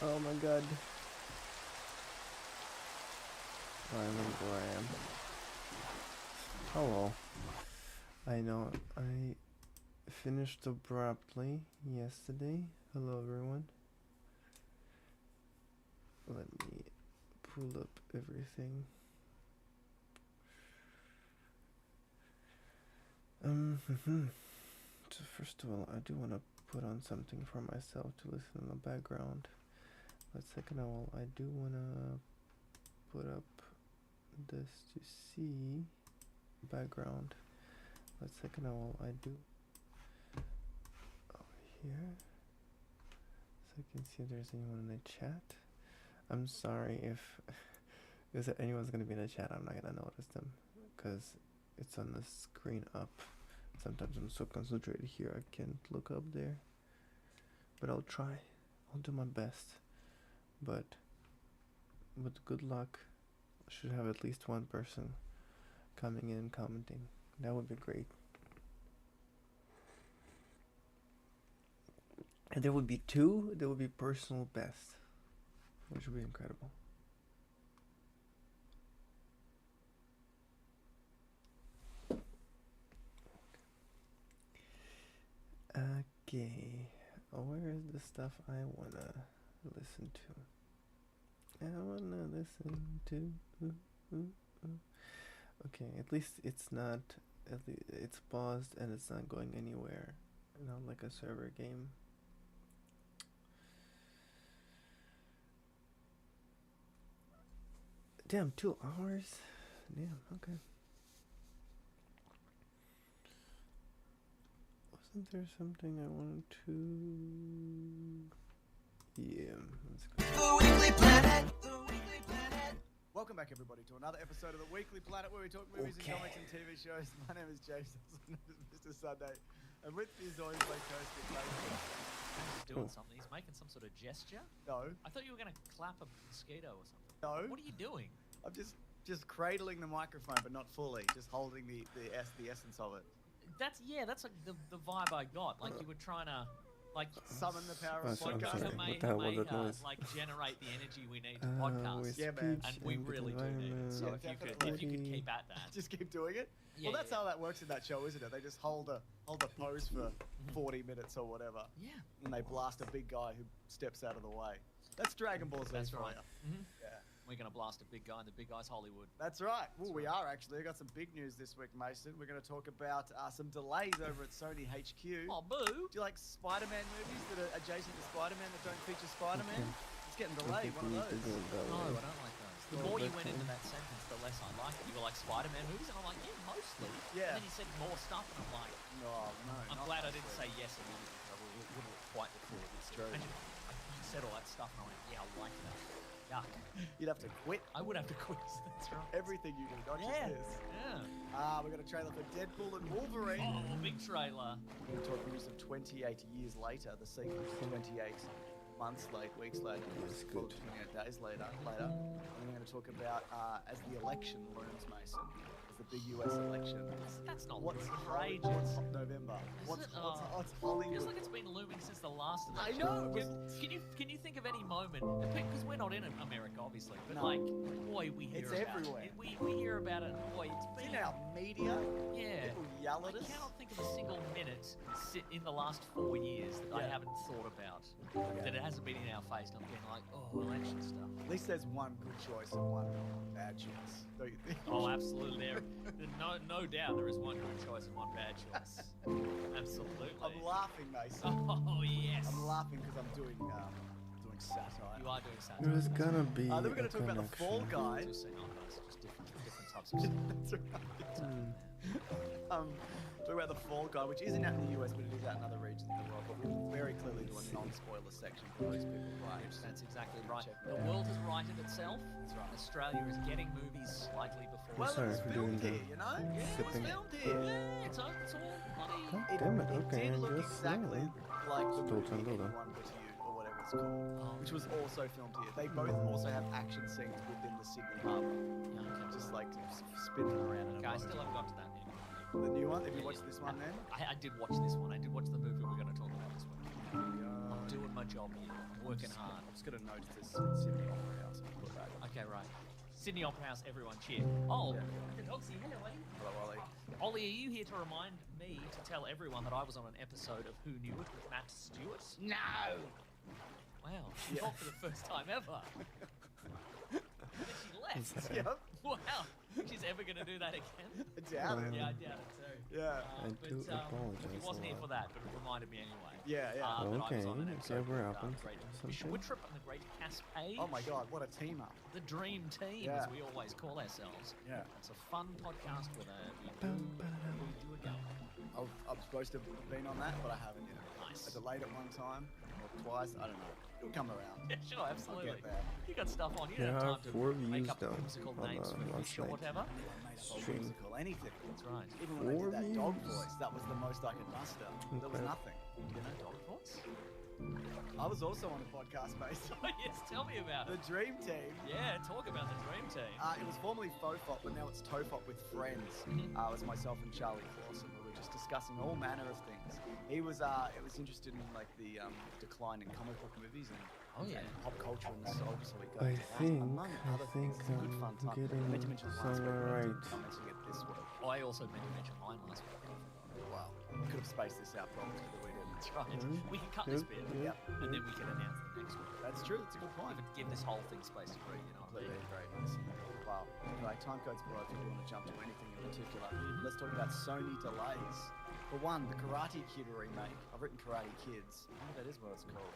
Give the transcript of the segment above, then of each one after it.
Oh my god. I remember where I am. Hello. I know I finished abruptly yesterday. Hello everyone. Let me pull up everything. So first of all, I do want to put on something for myself to listen in the background. But second of all, I do want to put up this to see background. But second of all, I do over here so I can see if there's anyone in the chat. I'm sorry if anyone's gonna be in the chat. I'm not gonna notice them because it's on the screen up. Sometimes I'm so concentrated here I can't look up there. But I'll try. I'll do my best. But with good luck, I should have at least one person coming in and commenting. That would be great. And there would be two, there would be personal best, which would be incredible. Okay, where is the stuff I wanna listen to? I wanna listen to. Okay, at least it's not. It's paused and it's not going anywhere. Not like a server game. Damn, 2 hours. Damn. Okay. Wasn't there something I wanted to? Yeah. Let's go. The Weekly Planet. The Weekly Planet. Welcome back, everybody, to another episode of the Weekly Planet, where we talk movies and comics and TV shows. My name is Jason, Mr. Sunday, and with me is always my co-host, Mason. He's doing something. He's making some sort of gesture. No, I thought you were going to clap a mosquito or something. no. What are you doing? I'm just cradling the microphone, but not fully. Just holding the essence of it. That's like the vibe I got. Like you were trying to, like, Summon the power Oh, of sorry, I'm podcast. sorry. to What the hell was that noise? like generate the energy we need to podcast. With Yeah, man. speech And we and really do need it. So Yeah, if you could definitely. keep at that. Just keep doing it. Yeah, Well, that's yeah. how that works in that show, isn't it? They just hold a pose for 40 minutes or whatever, Yeah. and they blast a big guy who steps out of the way. That's Dragon Ball Z That's for right. you. Mhm. Yeah. We're going to blast a big guy, and the big guy's Hollywood. That's right. Well, we are actually. I got some big news this week, Mason. We're going to talk about some delays over at Sony HQ. Oh, boo! Do you like Spider-Man movies that are adjacent to Spider-Man that don't feature Spider-Man? It's getting delayed. One of those. No, I don't like those. The more you went into that sentence, the less I liked it. You were like, Spider-Man movies? And I'm like, yeah, mostly. Yeah. And then you said more stuff, and I'm like, No, no. I'm not glad I didn't mostly. say yes immediately, because I wouldn't have quite recorded this. True. Imagine you said all that stuff, and I went, yeah, I like that. Yuck. You'd have to quit I would have to quit. That's right. everything you do, not Yeah. just this. Yeah. We got a trailer for Deadpool and Wolverine. Oh, big trailer. We're going to talk news of 28 years later, the sequel to 28 months late, weeks later, That's well, good. 28 days later. And we're going to talk about as the election looms, Mason, as the big US election. That's not What's outrageous. what's November? Is What's it? Oh. Hollywood? Feels like it's been looming since the last I election. know. Can you think of any moment? Because we're not in America, obviously, but No. like, boy, we hear It's about everywhere. it. We hear about it. Boy, it's It's been in our media. yeah. People yell I at us. cannot think of a single minute in the last 4 years that I Yeah. haven't thought about. Yeah. That it hasn't been in our face, and I'm getting like, oh, election stuff. At least there's one good choice and one bad choice. Don't you think? Oh, absolutely. No doubt there is one good choice and one bad choice. Absolutely. I'm laughing, Mason. Oh yes. I'm laughing because I'm doing satire. You are doing satire. There's gonna be Then we're a going to talk about the Fall connection. Guy. Just saying, oh, guys, just different types of stuff. That's right. Talk about the Fall Guy, which isn't out in the US, but it is out in other regions of the world. But we'll very clearly do a non-spoiler section for those people who are interested. That's exactly right. Check The that out. world has righted itself. That's right. Australia is getting movies slightly before. Well, Sorry it was for filmed doing here, the you know? Yeah, it was sipping. filmed here. Yeah, it's all bloody. God It, damn it, it okay, did I look guess so. exactly like the Still movie turned over. Anyone But You, or whatever it's called, Oh, which was also filmed here. They both also have action scenes within the Sydney Harbour, Yeah, okay. just like spinning around in a Okay, I boat. still haven't got to that yet. The new one, have you watched this one then? I did watch this one. I did watch the movie we're going to talk about this week. I'm doing my job here. Working hard. I'm just gonna notice this Sydney Opera House. I'll put that. Okay, right. Sydney Opera House, everyone cheer. Oh, Yeah. Oxy, hello, Ollie. Hello, Ollie. Ollie, are you here to remind me to tell everyone that I was on an episode of Who Knew It with Matt Stewart? No. Wow, Yeah. not for the first time ever. And then she left. Yep. Wow, she's ever going to do that again? I doubt it. Yeah, I doubt it too. Yeah. I do apologize He wasn't a here lot. for that, but it reminded me anyway. Yeah, yeah. That I was Okay, on an so episode we're with, up into Great something. Schwittrop and the Great Caspage. Oh my God, what a team up. The Dream Team, Yeah. as we always call ourselves. Yeah. It's a fun podcast with a do a go. I'm supposed to have been on that, but I haven't yet. Nice. I delayed it one time or twice. I don't know. It'll come around. Yeah, sure, absolutely. I'll get there. You got stuff on. You There don't are have time 4 to make views up down whimsical on names for last fish or night. whatever. I made up a Stream. musical, anything. That's right. Even when I did that dog 4 views. voice, that was the most I could muster. There was Okay. nothing. You know dog voice? I was also on a podcast, mate. Oh, yes, tell me about The it. Dream Team. Yeah, talk about the Dream Team. It was formerly Fofop, but now it's Tofop with friends. Mhm. It was myself and Charlie Clausen. We were just discussing all manner of things. He was interested in like the decline in comic book movies and, Oh, yeah. and pop culture and nostalgia. So we got I into that, think among other things. It's a good fun time. getting I meant to mention it last week, some but I right. didn't. I'm mentioning it this week. Oh, I also meant to mention mine last week. Wow, we could have spaced this out properly, but we didn't. That's right. Mhm. We can cut this Yep, bit, yep, and then yep. we can announce the next one. That's true. It's a good point. Give this whole thing space to breathe, you know what I Completely mean? very nice. Wow. Anyway, time codes below if you want to jump to anything in particular. Let's talk about Sony delays. For one, the Karate Kid remake. I've written Karate Kids. I think that is what it's called.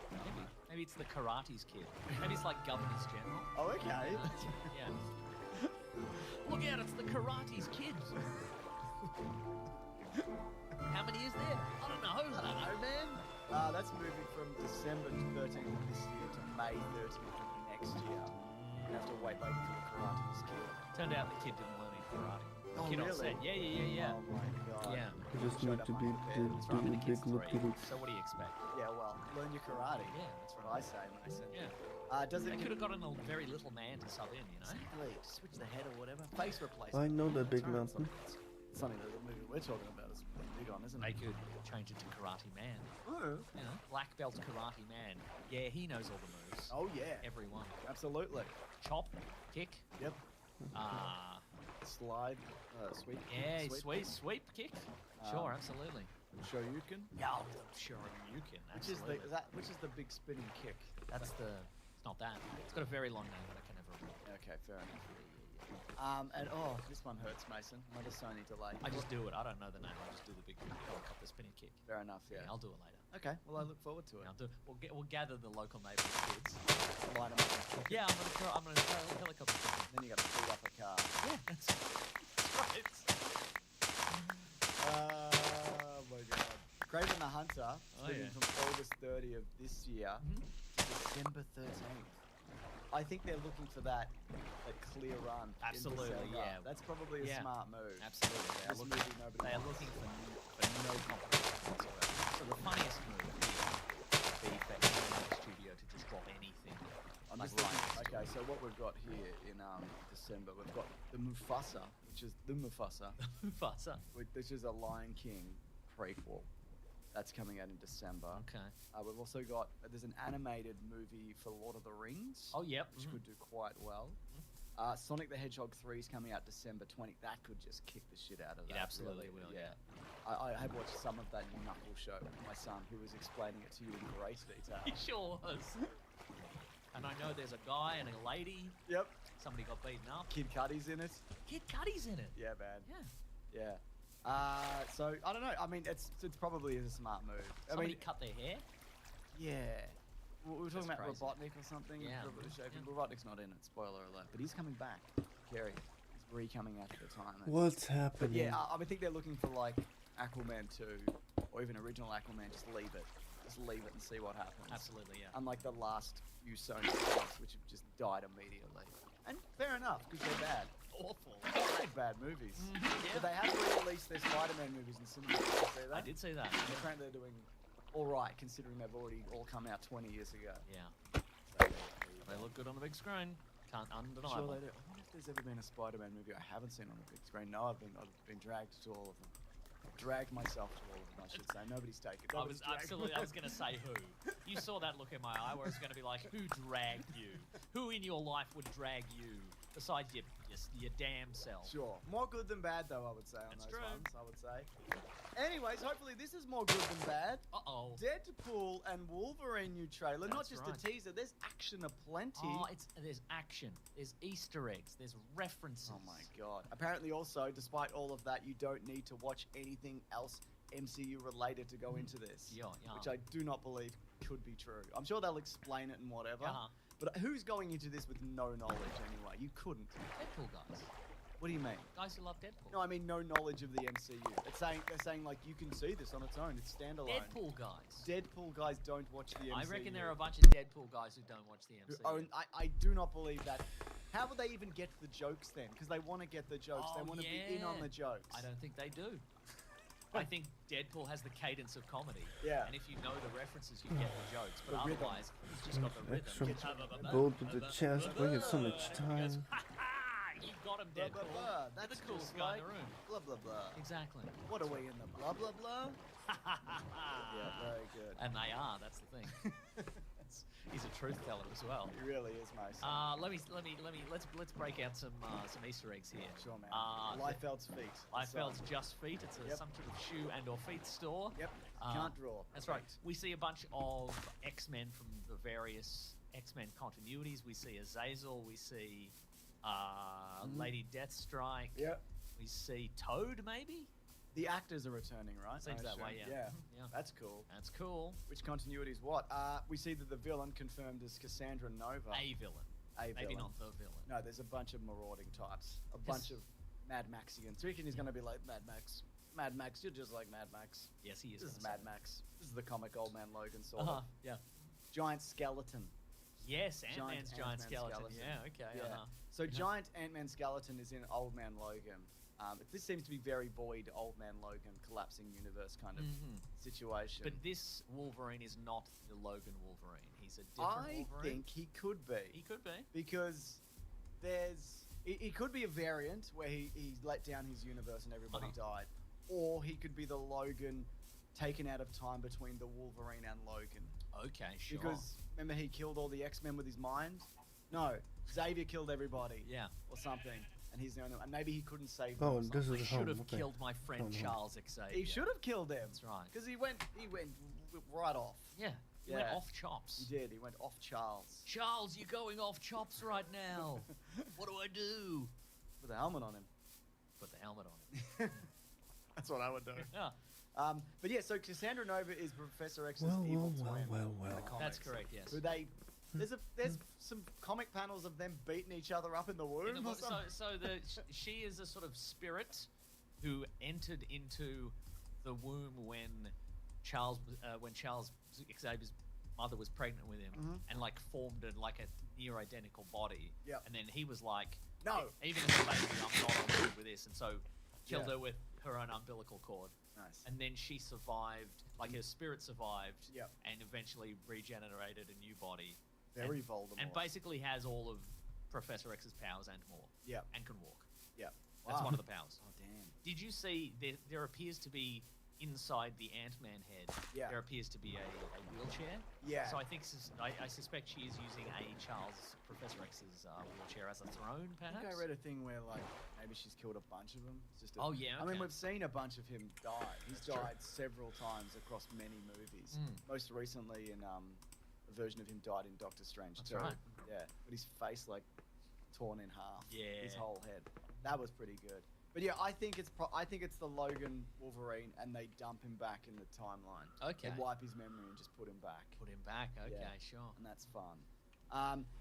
Maybe it's the Karate's Kid. Maybe it's like Governor's General. Oh, okay. Yeah. Look out, it's the Karate's Kid. How many is there? I don't know, man. That's moving from December 13th of this year to May 30th of next year. You have to wait later for the Karate's Kid. Turned out the kid didn't learn any karate. The Oh, kid on really? set. Yeah. Oh my god. Yeah. You just Showed need up to be unprepared. That's right, I mean, the big kid's look 3. to So what do you expect? Yeah, well, learn your karate. Yeah, that's That's what I say, Mason. Yeah. Does They it could have gotten a very little man to sub in, you know? Exactly. Switch the head or whatever. Face I replacement. know the big Turn mountain. Something that the movie we're talking about is big on, isn't They it? could change it to Karate Man. Oh. You know, black belt Karate Man. Yeah, he knows all the moves. Oh yeah. Every one. Absolutely. Chop, kick, Yep. uh, Slide. Sweep. yeah, sweep, kick. Sure, Um, absolutely. Shoryuken. Yeah, sure, you can. Which is Absolutely. which is the big spinning kick? That's the. It's not that. It's got a very long name, but I can never remember. Okay, fair enough. And this one hurts, Mason. Another Sony delay. I just do it. I don't know the name. I just do the big helicopter spinning kick. Fair enough. Yeah. I'll do it later. Okay. Well, I look forward to it. I'll do. We'll gather the local neighbourhood kids. Line 'em up and kick it. Yeah, I'm gonna throw a helicopter. Spin. Then you got to beat up a car. Yeah, that's right. Oh my god. Craven the Hunter, Oh, moving yeah. from August 30 of this year to December 13th. I think they're looking for that clear run. in Absolutely, December. yeah. That's probably a Yeah. smart move. Absolutely, they are This looking. movie nobody They are wants. looking for no competition whatsoever. So the funniest move would be for any other studio to just drop anything. I'm Like just looking, right. okay, so what we've got here in December, we've got the Mufasa, which is the Mufasa, Mufasa. which is a Lion King prequel. That's coming out in December. Okay. We've also got there's an animated movie for Lord of the Rings. Oh, yep. Which could do quite well. Sonic the Hedgehog 3 is coming out December 20. That could just kick the shit out of It that. absolutely really. will, yeah. I have watched some of that new Knuckles show with my son, who was explaining it to you in great detail. He sure was. And I know there's a guy and a lady. Yep. Somebody got beaten up. Kid Cudi's in it. Kid Cudi's in it. Yeah, man. Yeah. Yeah. So I don't know. I mean, it's probably is a smart move. Somebody cut their hair. Yeah. We were talking That's about crazy. Robotnik or something. Yeah. Robotnik's not in it. Spoiler alert. But he's coming back. Gary. He's re-coming after the time. What's But happening? yeah, I think they're looking for like Aquaman 2 or even original Aquaman. Just leave it. Just leave it and see what happens. Absolutely, yeah. Unlike the last few Sony films, which have just died immediately. And fair enough, because they're bad. Awful. They're bad movies. Yeah. But they have re-released their Spider-Man movies in cinemas. Did you see that? I did see that. And apparently they're doing all right, considering they've already all come out 20 years ago. Yeah. So, They look good on the big screen. Can't sure undeniable. they do. I wonder if there's ever been a Spider-Man movie I haven't seen on the big screen. No, I've been dragged to all of them. dragged myself to all of them, I should say. Nobody's taken. I was going to say who. You saw that look in my eye where it's going to be like, who dragged you? Who in your life would drag you besides your damn self? Sure. More good than bad, though, I would say, on That's those true. ones, I would say. Anyways, hopefully this is more good than bad. Uh-oh. Deadpool and Wolverine new trailer. Not That's just right. a teaser. There's action aplenty. Oh, there's action, there's Easter eggs, there's references. Oh my god. Apparently also, despite all of that, you don't need to watch anything else MCU related to go into this. Yeah, yeah. Which I do not believe could be true. I'm sure they'll explain it and whatever. Uh-huh. But who's going into this with no knowledge anyway? You couldn't. Deadpool guys. What do you mean? Guys who love Deadpool. No, I mean no knowledge of the MCU. They're saying like you can see this on its own. It's standalone. Deadpool guys. Deadpool guys don't watch the MCU. I reckon there are a bunch of Deadpool guys who don't watch the who MCU. own, I do not believe that. How would they even get the jokes then? Because they want to get the jokes. They Oh, want to be in on the jokes. I don't think they do. I think Deadpool has the cadence of comedy. Yeah. And if you know the references, you get the jokes. But The rhythm. otherwise, it's just got the rhythm. Extra build to the chest. We get so much time. You got him, Blah, Deadpool. blah, blah. You're That's the coolest just guy like in the room. blah blah blah. Exactly. What are we in the blah blah blah? Yeah, very good. And they are. That's the thing. He's a truth teller as well. He really is, Mason. Let's break out some Easter eggs here. Sure, man. Uh, Liefeld's feet. Liefeld's Just Feet. It's Yep. some sort of shoe and or feet store. Yep. Uh, Can't draw. That's right. We see a bunch of X-Men from the various X-Men continuities. We see Azazel. We see Lady Deathstrike. Yep. We see Toad, maybe? The actors are returning, right? Seems I that way, assume. yeah. Yeah. Yeah. That's cool. That's cool. Which continuity is what? We see that the villain confirmed is Cassandra Nova. A villain. A Maybe villain. not the villain. No, there's a bunch of marauding types. A bunch of Mad Maxians. Reckon he's going to be like Mad Max. Mad Max, you're just like Mad Max. Yes, he is. This is gonna Mad say Max. This is the comic Old Man Logan sort Uh-huh. of. Yeah. Giant skeleton. Yes, Ant-Man's giant Ant-Man skeleton. Yeah, okay. Yeah. Uh-huh. So giant Ant-Man skeleton is in Old Man Logan. This seems to be very void Old Man Logan collapsing universe kind of situation. But this Wolverine is not the Logan Wolverine. He's a different I Wolverine. think he could be. He could be. Because it could be a variant where he let down his universe and everybody died. Or he could be the Logan taken out of time between the Wolverine and Logan. Okay, sure. Because remember he killed all the X-Men with his mind? No, Xavier killed everybody. Yeah. Or something. And he's the only one. And maybe he couldn't save them. Oh, or this something. is I should home. have Okay. killed my friend Oh, no. Charles Xavier. He should have killed him. That's right. Because he went right off. Yeah. He went Yeah. off chops. He did. He went off Charles. Charles, you're going off chops right now. What do I do? With a helmet on him. Put the helmet on him. That's what I would do. Yeah. But yeah, so Cassandra Nova is Professor X's Well, evil well, twin. well, in the well. comics. That's correct, yes. Who there's some comic panels of them beating each other up in the womb. In the or book, something. she is a sort of spirit who entered into the womb when Charles Xavier's mother was pregnant with him, and like formed like a near identical body. Yep. And then he was like, No. even as a baby, I'm not on board with this," and so killed Yeah. her with her own umbilical cord. Nice. And then she survived, like her spirit survived, Yep. and eventually regenerated a new body. Very and, Voldemort. And basically has all of Professor X's powers and more. Yep. And can walk. Yep. That's Wow. one of the powers. Oh damn. Did you see there appears to be inside the Ant-Man head? Yeah. There appears to be a wheelchair. Yeah. So I suspect she is using a Professor X's wheelchair as a throne, I perhaps. think I read a thing where like maybe she's killed a bunch of them. It's just Oh, yeah, I mean okay. we've seen a bunch of him die. He's That's true. died several times across many movies. Most recently in a version of him died in Doctor Strange That's too. right. Yeah. But his face like torn in half. Yeah. His whole head. That was pretty good. But yeah, I think it's the Logan Wolverine, and they dump him back in the timeline. Okay. They wipe his memory and just put him back. Put him back. Okay, Yeah. sure. And that's fun.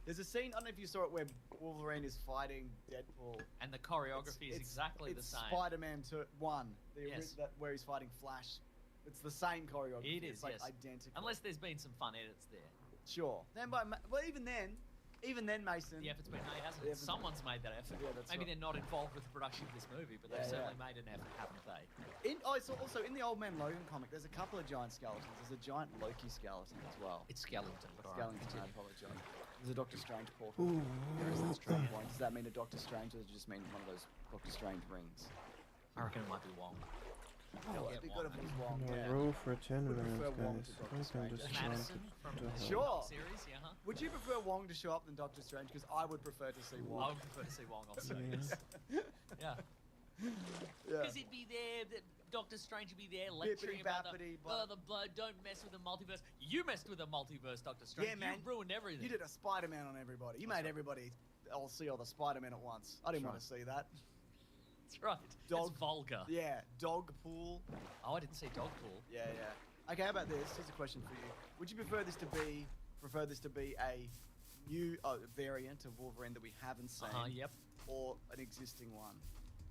There's a scene, I don't know if you saw it, where Wolverine is fighting Deadpool. And the choreography is exactly the it's same. Spider-Man 1, Yes. where he's fighting Flash. It's the same choreography. It is, It's like yes. identical. Unless there's been some fun edits there. Sure. Well, even then, Mason. The effort's been made, hasn't The it? effort- Someone's made that effort. Yeah, that's Maybe right. they're not involved with the production of this movie, but they've Yeah, certainly yeah. made an effort, haven't they? It's also in the Old Man Logan comic, there's a couple of giant skeletons. There's a giant Loki skeleton as well. It's Skeleton, but all right, Skeleton, I continue. apologize. There's a Doctor Strange portal. Ooh. There is that strong point. Does that mean a Doctor Strange, or does it just mean one of those Doctor Strange rings? I reckon it might be Wong. Oh, Get it'd be Wong. good if it was Wong. No, Yeah. roll for 10 Would minutes, prefer Wong guys. to I Doctor think I'm Strange. just Madison from to the hell. Sure. series, yeah. Huh? Would you prefer Wong to show up than Doctor Strange? Because I would prefer to see I Wong. would prefer to see Wong also. Yeah. Yes. Yeah. Yeah. Because he'd be there, Doctor Strange would be there lecturing about Bippity-bappity, the blood, don't mess with the multiverse. You messed with the multiverse, Doctor Strange. Yeah, man. You ruined everything. You did a Spider-Man on everybody. You That's made right. everybody all see all the Spider-Man at once. I didn't That's want to see that. That's right. Dog- It's vulgar. Yeah, dog pool. Oh, I didn't see Dogpool. Yeah, yeah. Okay, how about this? Here's a question for you. Would you prefer this to be a new variant of Wolverine that we haven't seen, Yep. or an existing one?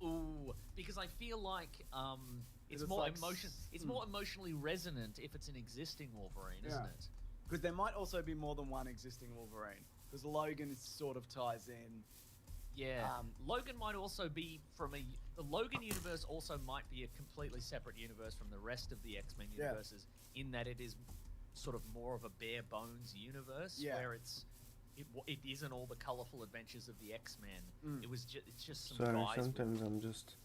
Ooh, because I feel like it's It's more like It's more emotionally resonant if it's an existing Wolverine, isn't Yeah. it? Because there might also be more than one existing Wolverine. Because Logan sort of ties in. Yeah. Logan might also be from the Logan universe also might be a completely separate universe from the rest of the X-Men Yeah. universes in that it is sort of more of a bare bones universe Yeah. where it isn't all the colorful adventures of the X-Men. Mm. It's just some Sorry, guys with sometimes I'm just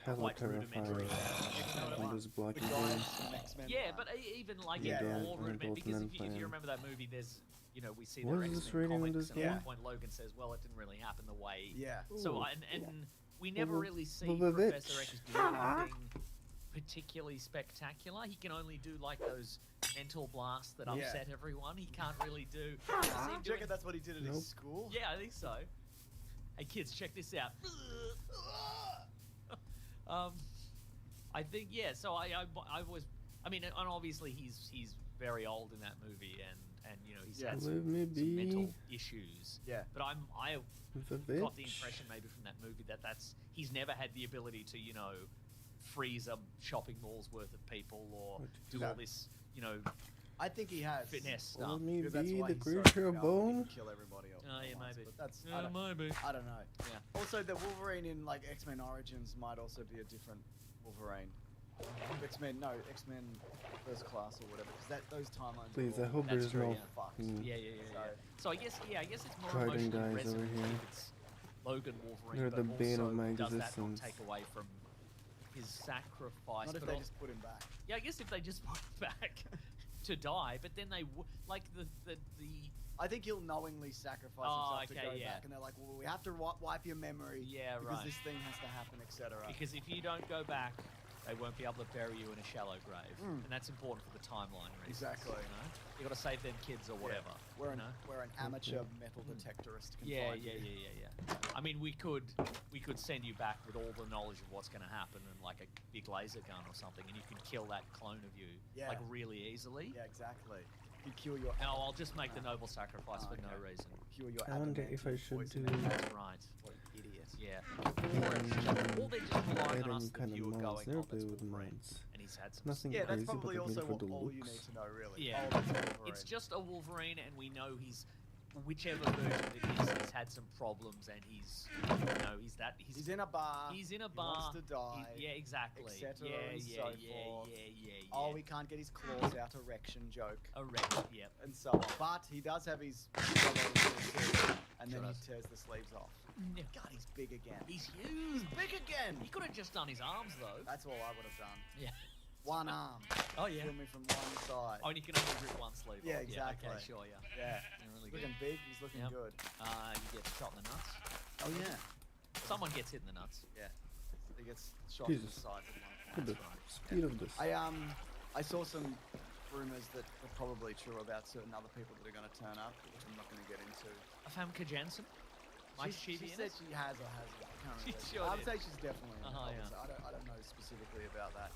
hella quite terrified. rudimentary. I'm just The blocking guys things. from X-Men Yeah, one. but even like Yeah, in yeah. more And rudiment, because Ultimate if Plan. you remember that movie, there's we see What the is this X-Men rating on comics, this and at one game? point Logan says, "Well, it didn't really happen the way." Yeah. So Ooh. and we never Well, really see well, Professor bitch. X do anything particularly spectacular. He can only do like those mental blasts that Yeah. upset everyone. He can't really do. Do you reckon that's what he did at Nope. his school? Yeah, I think so. Hey kids, check this out. I think yeah. So I was. I mean, and obviously he's very old in that movie, and you know he's Yeah. had Leave me some be. mental issues. Yeah. But I The got the bitch. impression maybe from that movie that he's never had the ability to freeze a shopping mall's worth of people or do No. all this I think he has. fitness stuff. Let me Because that's be why the he's so creature of powerful, he bone. can kill everybody else. Oh, yeah, at once, maybe. But that's Yeah, maybe. I don't know. Yeah. Also, the Wolverine in like X-Men Origins might also be a different Wolverine. X-Men First Class or whatever. Because those timelines. Please, are I all hope That's there's true, no yeah. fucked. fucking Yeah. So I guess it's more Guiding emotionally guys over resonant here. if it's Logan Wolverine, They're but the bane also of my does that not existence. take away from his sacrifice? Not if but they al- just put him back. Yeah, I guess if they just put him back to die, but then like the I think he'll knowingly sacrifice Oh, himself to okay, go yeah. back, and they're like, "Well, we have to wipe your memory, Yeah, because right. this thing has to happen, etc." because if you don't go back, they won't be able to bury you in a shallow grave, Mm. and that's important for the timeline reasons. Exactly. You got to save them kids or whatever. We're you an know? we're an amateur metal detectorist. Can Yeah, find yeah, you. yeah. I mean, we could send you back with all the knowledge of what's going to happen and like a big laser gun or something, and you can kill that clone of you Yeah. like really easily. Yeah, exactly. You kill your. No, I'll just make the noble sacrifice Oh, for no okay. reason. Cure your. I wonder if I adamantium should poison. do- That's right. What an idiot. Yeah. Or they're just relying Get on us any that kind of you were mods. going Never on. play That's with Wolverine, mods. and he's had some. Nothing Yeah, that's crazy, probably but I mean also for the all you looks. need to know, really. Yeah. Oh, that's Wolverine. It's just a Wolverine, and we know whichever version of it is, he's had some problems, and he's He's in a bar. He's in a he bar. wants to die. Yeah, exactly. etc. Yeah, and yeah, so yeah, forth. yeah. Oh, he can't get his claws out. Erection joke. a wreck. Yep. And so on. But he does have his suit, and then Sure he does. tears the sleeves off. Yeah. God, he's big again. He's huge. Big again. He could have just done his arms though. That's all I would have done. Yeah. One arm. Oh yeah. Kill me from one side. Oh, and you can only rip one sleeve. Yeah, off. exactly. Okay, sure. Yeah. Yeah. You're really He's good. looking big. He's looking Yep. good. You get shot in the nuts. Oh yeah. Someone gets hit in the nuts. Yeah. He gets shot in the Jesus. side. Look at the speed of this. I saw some rumors that are probably true about certain other people that are going to turn up, which I'm not going to get into. Famke Janssen. Might she she be in said it? she has or hasn't. I can't She remember. sure I'd did. say she's definitely in it. Uh-huh, yeah. obviously. I don't know specifically about that.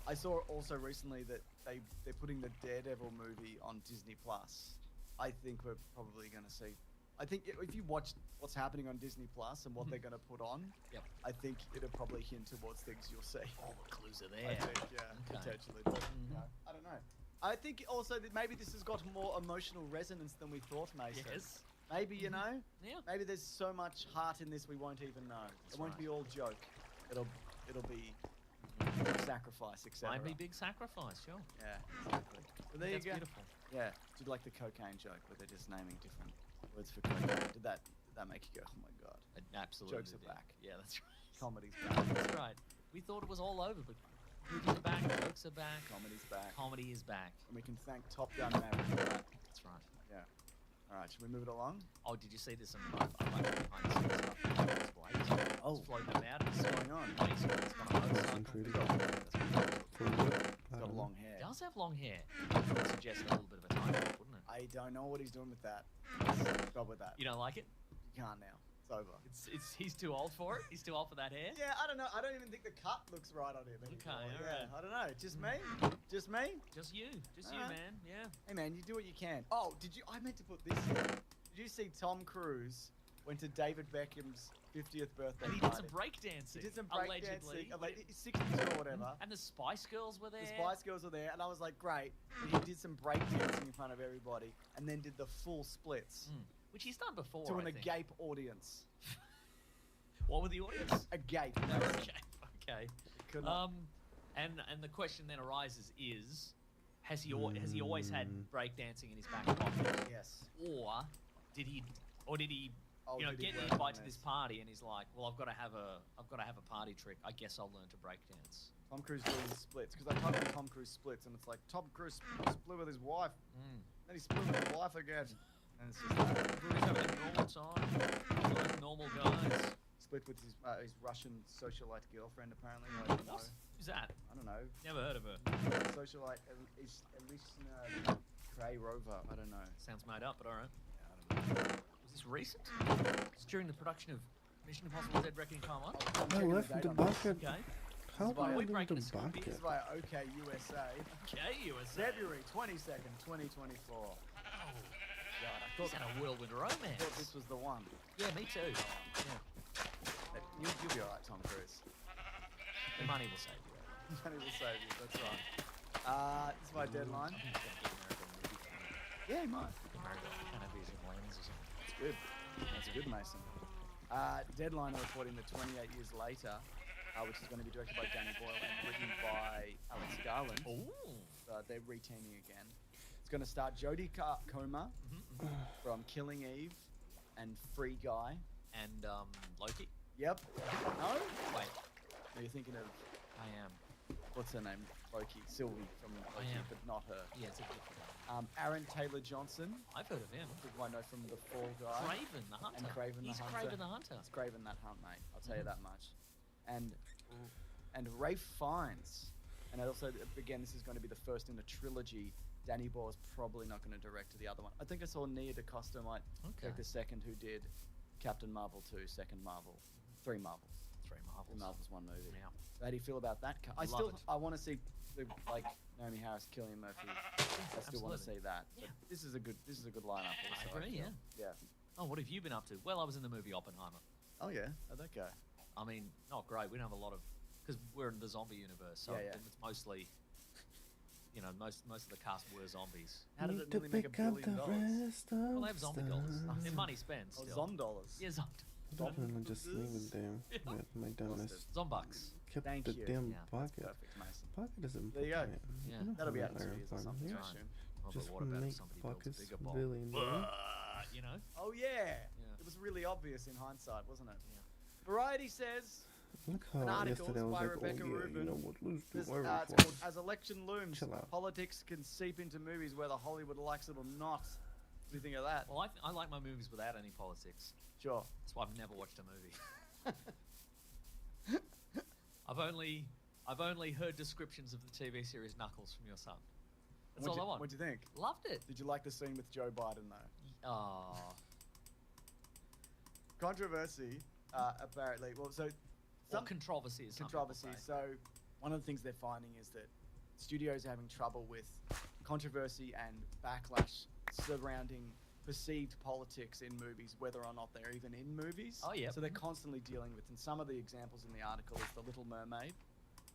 I saw also recently that they're putting the Daredevil movie on Disney Plus. I think we're probably going to see. I think if you watch what's happening on Disney Plus and what they're going to put on, Yep. I think it'll probably hint towards things you'll see. All the clues are I there. think, yeah, Okay. potentially. But, Mhm. I don't know. I think also that maybe this has got more emotional resonance than we thought, Mason. Yes. Maybe, you know? Yeah. Maybe there's so much heart in this we won't even know. It won't right. be all joke. It'll be sacrifice, etc. Might be big sacrifice. Sure. Yeah, exactly. But there you That's go. beautiful. Yeah. Did you like the cocaine joke where they're just naming different words for cocaine? Did that make you go, oh my god? Absolutely. Jokes are did. back. Yeah, that's right. Comedy's back. That's right. We thought it was all over, but Movies are back, jokes are back, Comedy's back. comedy is back. And we can thank Top Gun Maverick for that. That's right. Yeah. All right, should we move it along? Oh, did you see this? I like behind the scenes stuff. It's Blade. Oh. It's floating about. It's What's going on? amazing. It's got a motorcycle. Pretty It's For what? I got don't know. long hair. does have long hair. That would suggest a little bit of a time jump, wouldn't it? I don't know what he's doing with that. Stop with that. You don't like it? You can't now. It's over. He's too old for it. He's too old for that hair. Yeah, I don't know. I don't even think the cut looks right on him anymore. Okay, all Yeah, right. I don't know. Just me? Just me? Just you, Alright. man. Yeah. Hey man, you do what you can. Oh, did you? I meant to put this in. Did you see Tom Cruise went to David Beckham's 50th birthday And he did party? some breakdancing. He did some allegedly. breakdancing. Like, he's 62 or whatever. And the Spice Girls were there. The Spice Girls were there, and I was like, great. And he did some breakdancing in front of everybody, and then did the full splits Which he's done before. to I an think. agape audience. What were the audience? Agape. Okay. Could not. And the question then arises is, has he always had breakdancing in his back pocket, Yes. or did he Oh, you know did he get the work on invite to this party and he's like, well, I've got to have a party trick. I guess I'll learn to breakdance. Tom Cruise doing splits, because I typed in Tom Cruise splits, and it's like Tom Cruise split with his wife, then he split with his wife again, and it's just Everybody's having a normal time. Like normal guys. split with his Russian socialite girlfriend apparently. I don't know. What? Who's that? I don't know. Never heard of her. Socialite Elishna Krayrova. I don't know. Sounds made up, but alright. Yeah, I don't know. Was this recent? It's during the production of Mission Impossible Dead Reckoning Part 1? I'm I checking left date the on this. bucket. Okay. How Why do are I we leave breaking the a school This bucket? is via OK USA. Okay, USA. February 22nd, 2024. God, I He's thought, had a whirlwind I romance. thought this was the one. Yeah, me too. Yeah. You'll be alright, Tom Cruise. The money will save you. Money will save you, that's right. This is my deadline. I think he's gonna get married on a movie camera. Yeah, he might. Get married on a Panavision lens or something. That's good. That's good, Mason. Deadline are reporting that 28 years later, which is going to be directed by Danny Boyle and written by Alex Garland. Ooh. They're reteaming again. It's going to start Jodie Comer from Killing Eve and Free Guy. And Loki. Yep. No? Wait, No, you're thinking of, I am. what's her name? Loki. Sylvie from Loki, am. but not her. Yeah, it's a different one. Aaron Taylor-Johnson, I've heard of him. who I know from The Fall Guy. Craven the Hunter. And Craven the He's Hunter. Craven the Hunter. It's Craven that hunt, mate. I'll tell you that much. And Rafe Fiennes. And also, again, this is going to be the first in a trilogy. Danny Boyle is probably not going to direct the other one. I think I saw Nia DaCosta might direct the second, who did Captain Marvel 2, second Marvel, 3 Marvels. Three Marvels. 3 Marvels, 1 movie. Yeah. So how do you feel about that? I Love it. want to see like Naomi Harris, Cillian Murphy. I still want to Absolutely. see that. But Yeah. this is a good lineup. I Also, agree, feel. yeah. Yeah. Oh, what have you been up to? Well, I was in the movie Oppenheimer. Oh yeah. How'd that go? I mean, not great. We don't have a lot of, because we're in the zombie universe, so Yeah, yeah. it's mostly, you know, most of the cast were zombies. How did Need it to nearly make $1 pick up billion? the rest of Well, they have zombie dollars. stuff. They're money spent Oh, still. Zom dollars. Yeah, zom. I don't want to just leave it there. Yeah. But my dumbness Zombucks. kept Thank the you. damn Yeah, pocket. Perfect, Mason. Pocket is important. There you go. Yeah. don't That'll be have out in 2 iron years or farm something, here. I Right. assume. Oh, Just but what about if make somebody builds a pockets bigger bomb? billion. You know? Oh yeah. Yeah. It was really obvious in hindsight, wasn't it? Yeah. Variety says Look An how article yesterday I was by like, Rebecca oh yeah, Rubin. you know what, let's do this, everything. it's called As Election Looms, Chill out. Politics Can Seep into Movies Whether Hollywood Likes It or Not. What do you think of that? Well, I like my movies without any politics. Sure. That's why I've never watched a movie. I've only heard descriptions of the TV series Knuckles from your son. That's all I want. What'd you think? Loved it. Did you like the scene with Joe Biden though? Oh. Controversy, apparently. Well, so Some controversy is controversy. So one of the things they're finding is that studios are having trouble with controversy and backlash surrounding perceived politics in movies, whether or not they're even in movies. Oh, yeah. So they're constantly dealing with, and some of the examples in the article is The Little Mermaid,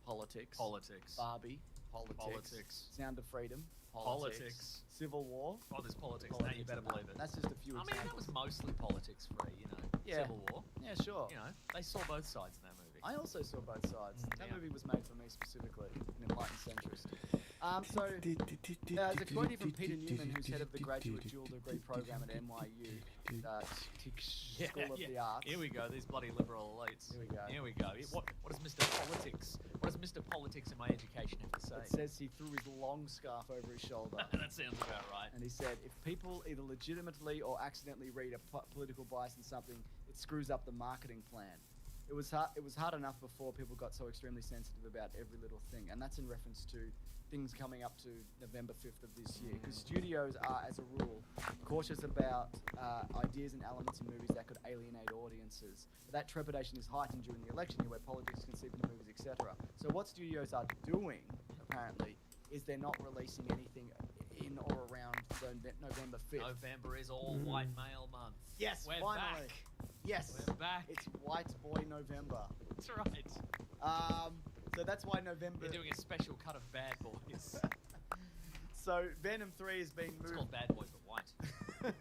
politics. Politics. Barbie, politics. Politics. Sound of Freedom, Politics. Civil War. Oh, there's politics. Now you better in that. believe it. That's just a few I mean, that examples. was mostly politics free, you know. Yeah. Civil War. Yeah, sure. You know, they saw both sides in that movie. I also saw both sides. That Yeah. movie was made for me specifically, an enlightened centrist. So there's a quote here from Peter Newman, who's head of the graduate dual degree program at NYU, School of the Arts. Here we go. These bloody liberal elites. Here we go. Here we go. What does Mr. Politics? What does Mr. Politics in my education have to say? It says he threw his long scarf over his shoulder. That sounds about right. And he said, if people either legitimately or accidentally read a political bias in something, it screws up the marketing plan. It was hard enough before people got so extremely sensitive about every little thing, and that's in reference to things coming up to November 5th of this year, because studios are, as a rule, cautious about ideas and elements in movies that could alienate audiences. But that trepidation is heightened during the election year, where politics can seep into movies, etc. So what studios are doing, apparently, is they're not releasing anything in or around November 5th. November is all white male month. Yes, we're finally. back. Yes, We're back. It's White Boy November. That's right. So that's why November. They're doing a special cut of Bad Boys. So Venom 3 has been It's moved. called Bad Boys but white.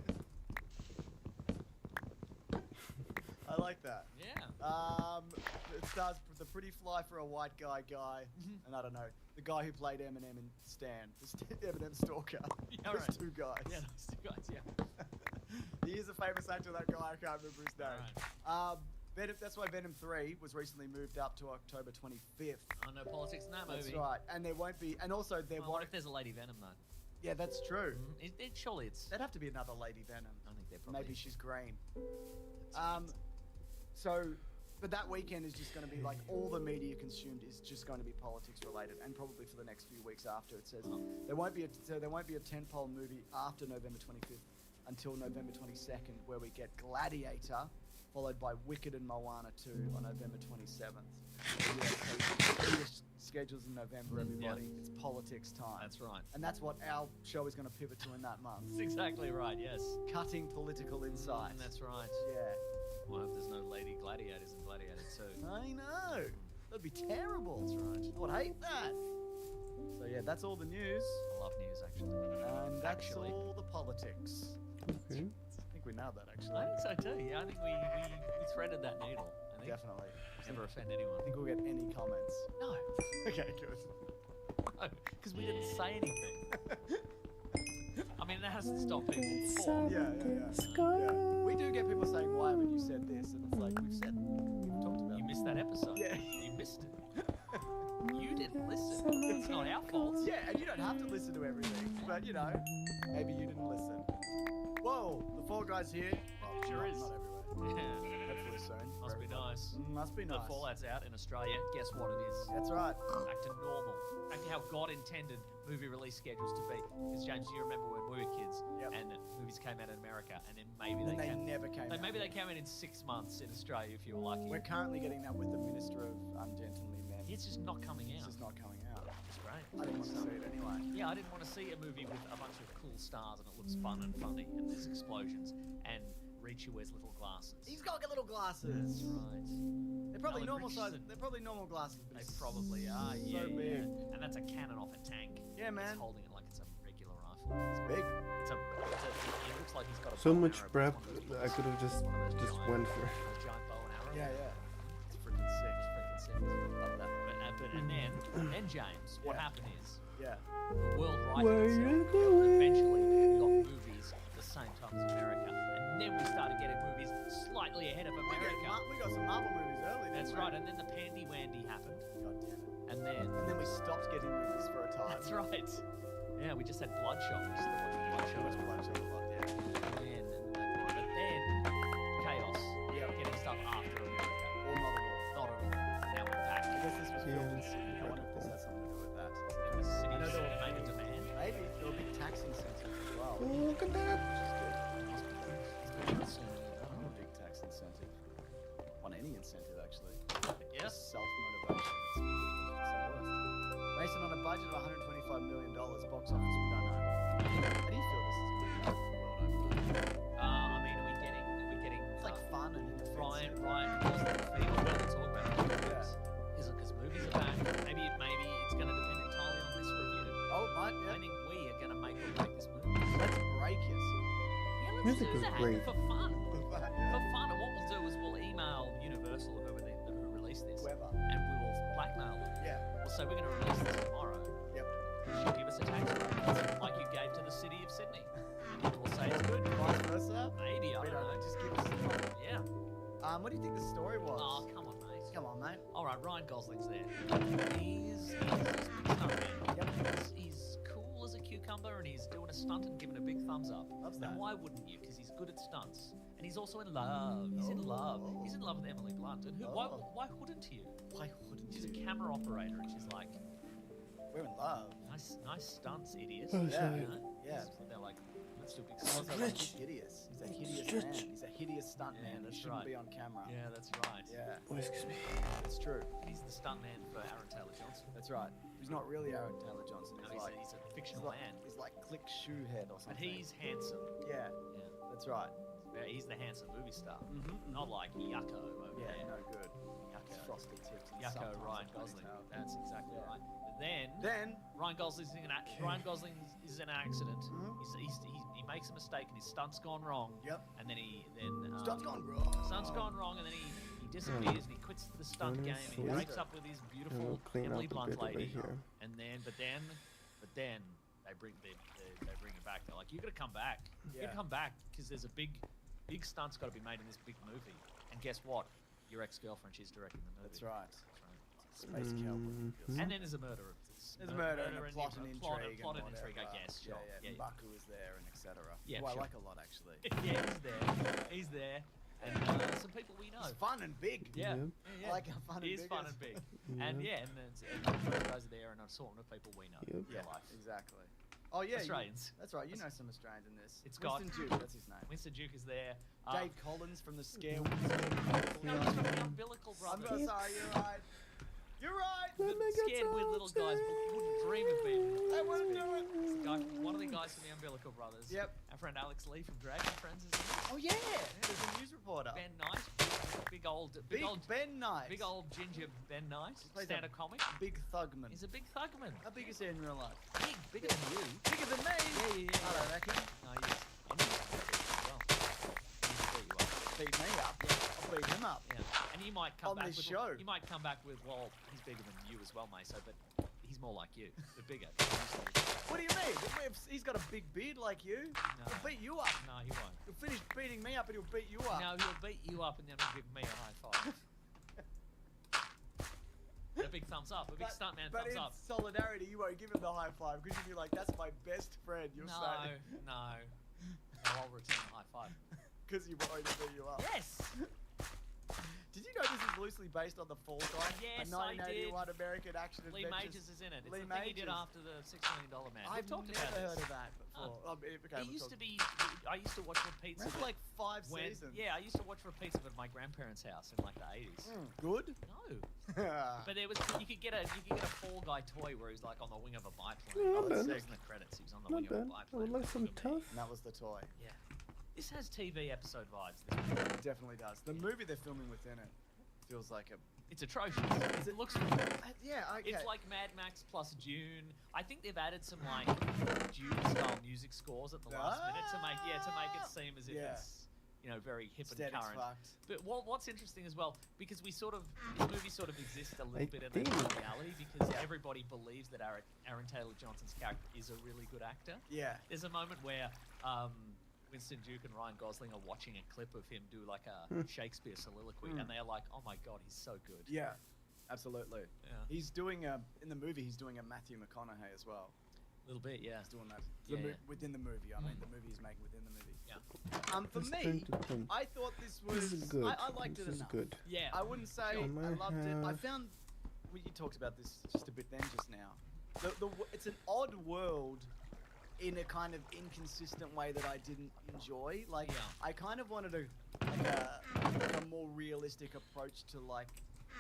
I like that. Yeah. It stars the pretty fly for a white guy, and I don't know, the guy who played Eminem in Stan, Eminem Stalker. Yeah, Those right. two guys. Yeah, those two guys. Yeah. He is a famous actor, that guy. I can't remember his name. Right. That's why Venom 3 was recently moved up to October 25th. Oh, no politics in that movie. That's right. And there won't be, and also there Well, what won't. if there's a Lady Venom though? Yeah, that's true. Surely it's. There'd have to be another Lady Venom. I think they're probably. Maybe she's green. That's But that weekend is just going to be like all the media consumed is just going to be politics related, and probably for the next few weeks after. It says there won't be a tentpole movie after November 25th until November 22nd, where we get Gladiator, followed by Wicked and Moana 2 on November 27th. Yeah, so schedules in November, everybody. It's politics time. That's right. And that's what our show is going to pivot to in that month. That's exactly right. Yes. Cutting political insight. That's right. Yeah. Well, if there's no lady gladiators in Gladiator 2. I know. That'd be terrible. That's right. I would hate that. So yeah, that's all the news. I love news actually. And that's Actually. all the politics. Okay. I think we nailed that actually. I think so too. Yeah, I think we threaded that needle. I think. Definitely. Never offend anyone. I think we'll get any comments. No. Okay, good. Because we didn't say anything. I mean, that hasn't stopped people before. Yeah. We do get people saying, why haven't you said this? And it's like, we've talked about You missed that episode. Yeah. You missed it. You didn't listen. It's not our fault. Yeah, and you don't have to listen to everything, but you know, maybe you didn't listen. Whoa, the Fall Guys here. Well, Sure is. Not everywhere. Yeah. Hopefully soon. Must be nice. Must be nice. The Fallout's out in Australia. Guess what it is? That's right. Back to normal. Back to how God intended movie release schedules to be. Because James, do you remember when we were kids and movies came out in America, and then maybe And they never came out. Maybe they came out in 6 months in Australia if you were lucky. We're currently getting that with the Minister of Ungentlemanly Men. It's just not coming It's out. just not coming out. It's great. I didn't want to see it anyway. Yeah, I didn't want to see a movie with a bunch of cool stars and it looks fun and funny and there's explosions and Ricci wears little glasses. He's got little glasses. That's right. They're probably Alan normal size. Richardson. They're probably normal glasses. But They it's probably are. So Yeah, big. yeah. And that's a cannon off a tank. Yeah, man. He's holding it like it's a regular rifle. It's big. It looks like he's got a So bow and much arrow, prep. but it's one of I those could have just one of those giant- went for. a giant bow and arrow. Yeah. It's freaking sick. It's freaking sick. Love that. And then James, what Yeah. happened is Yeah. the world What righted you itself. doing? Eventually, we got movies at the same time as America, and then we started getting movies slightly ahead of America. We got some Marvel movies early. That's didn't we? right, and then the Pandy Wandy happened, God damn it. and then And then we stopped getting movies for a time. that's right. Yeah, we just had Bloodshot. We still watching Show us Bloodshot. Bloodshot a lot, yeah. But then Chaos. Yeah. Getting stuff after America. Or not at all. Not at all. Now we're back. I guess this was filmed in Yeah. Sydney. I wonder if this has something to do with that. And the city I know there were- made a demand. Maybe there were big tax incentives as well. Look at that. Must be good. Not a big tax incentive. On any incentive, actually. Yes. Self-motivation. It's the worst. Based on a budget of $125 million, box office, we don't know. How do you feel this is going to be the world over? I mean, are we getting? It's like fun and inoffensive. Ryan Gosling feels when we talk about movies. Yeah. Is it because movies are back? Maybe it's going to depend entirely on this review. Oh, it might, I yeah. think we are going to make or break this movie. Let's break it. Yeah, let's Music do is that great. for fun. Yeah. For fun, and what we'll do is we'll email Universal, who released this, Whoever. and we will blackmail them. Yeah. We'll say we're going to release this tomorrow. Yep. she'll give us a tax break, like you gave to the city of Sydney. And we'll say it's good. Vice versa. Maybe, I We don't know. Just give us some time. Yeah. What do you think the story was? Oh, come on, mate. Come on, mate. All right, Ryan Gosling's there. He's a stuntman. Yep. He's cool as a cucumber, and he's doing a stunt and giving a big thumbs up. Loves that. And why wouldn't you? Because he's good at stunts, and he's also in love. He's in love. He's in love with Emily Blunt. And why wouldn't you? Why wouldn't She's a you? camera operator, and she's like, We're in love. nice stunts, idiot. Oh, Yeah. sorry. You know? Yeah. So they're like, let's do big And also, stunts. like, he's hideous. He's a hideous man. He's a hideous stunt Yeah, man. that's He shouldn't right. be on camera. Yeah, that's right. Yeah, Oh, excuse me. it's true. He's the stuntman for Aaron Taylor Johnson. That's right. He's not really Aaron Taylor Johnson. No, He's like he's a he's fictional like, man. he's like Click Shoehead or But something. he's handsome. Yeah, Yeah. that's right. Yeah, he's the handsome movie star. Mm-hmm. Not like Yucko over Yeah, there. no good. Yucko. Frosted tips. And Yucko sometimes Ryan a Gosling. ponytail. That's exactly Yeah. right. But then Then, Ryan Gosling's in Ryan Gosling is in an accident. Mhm. He makes a mistake and his stunt's gone wrong. yep, And then stunt's gone wrong. Stunt's gone wong, and then he disappears and he quits the stunt Gonna game and he sleep. breaks up with his And beautiful we'll clean Emily up a Blunt bit over lady. here. And then but then they bring it back. They're like, you gotta come back. You Yeah. gotta come back because there's a big stunt's got to be made in this big movie. And guess what? Your ex-girlfriend, she's directing the movie. That's right. That's right. Space cowboy. Mhm. And then there's a murder. There's a murder and a and plot and intrigue. plot and and intrigue, I whatever. guess. Sure. Yeah, yeah. Mbaku is there and etc. Yeah, Who I sure. like a lot actually. Yeah, he's there. He's there. And some people we know. It's fun and big. Yeah. Yep. Yeah. I like how fun and He is big fun it and is. big. And yeah, and then those are there and an assortment of people we know Yep. in Yeah, real life. exactly. Oh yeah, Australians. that's right. You know some Australians in this. It's got- Winston Duke. That's his name. Winston Duke is there. Dave Collins from the Scare. No, he's from the Umbilical I'm Brothers. sorry. You're right. You're right. The That makes scared it weird so little guys wouldn't dream of being. I wouldn't do it. It's the guy, one of the guys from the Umbilical Brothers. Yep. Our friend Alex Lee from Dragon Friends is in it. Oh yeah. There's a news reporter. Ben Knight, big old Ben Knight. big old ginger Ben Knight, plays a stand-up comic. Big thugman. He's a big thugman. How big is he in real life? Bigger than you. Bigger than me. Yeah. I don't reckon. No, he is. And he's big as well. He's beat you up. Beat me up. I'll beat him up. Yeah. And you might come On back this with show. You might come back with, well, he's bigger than you as well, Meso, but he's more like you, but bigger. What do you mean? He's got a big beard like you. No. He'll beat you up. No, he won't. He'll finish beating me up and he'll beat you up. No, he'll beat you up and then he'll give me a high five. A big thumbs up, a big stuntman but thumbs in up. solidarity, you won't give him the high five because you'll be like, "That's my best friend." You'll No, say no. I'll return a high five. because you've already beat you up. Yes! Did you know this is loosely based on the Fall Guy? Yes, a I 1981 American action Lee adventure. Majors is in it. It's Lee the thing he did Majors. after the $6 million Man. I've We've talked never about heard this. of that before. Okay, It we'll used talk- to be. I used to watch repeats Ran of for it like 5 when, seasons. yeah, I used to watch repeats of it at my grandparents' house in like the 80s. Good. No, but there was you could get a Fall Guy toy where he's like on the wing of a biplane. Yeah, not It bad. says in the credits he was on the Not wing of bad. a I biplane. would like some tough. And that was the toy. Yeah, this has TV episode vibes. This movie. It definitely does. The movie they're filming within it feels like a. It's atrocious. It looks. Yeah, okay. It's like Mad Max plus Dune. I think they've added some like Dune-style music scores at the last minute to make it seem as if Yeah. it's very hip and Aesthetic's current. fucked. But what's interesting as well, because this movie sort of exists a little I bit in think- reality because Yeah. everybody believes that Aaron Taylor Johnson's character is a really good actor. Yeah. There's a moment where Winston Duke and Ryan Gosling are watching a clip of him do like a Shakespeare soliloquy, and they're like, "Oh my god, he's so good." Yeah. Absolutely. Yeah. He's doing in the movie. He's doing a Matthew McConaughey as well. A little bit, yeah. He's doing that Yeah. within the movie. I mean, the movie he's making within the movie. Yeah. For Just me, trying to think. I thought this was. This is good. I liked this it is enough. good. Yeah. I wouldn't say Sure. I Might loved it. I have- found well, you talked about this just a bit then just now. It's an odd world in a kind of inconsistent way that I didn't enjoy. Like Yeah. I kind of wanted a more realistic approach to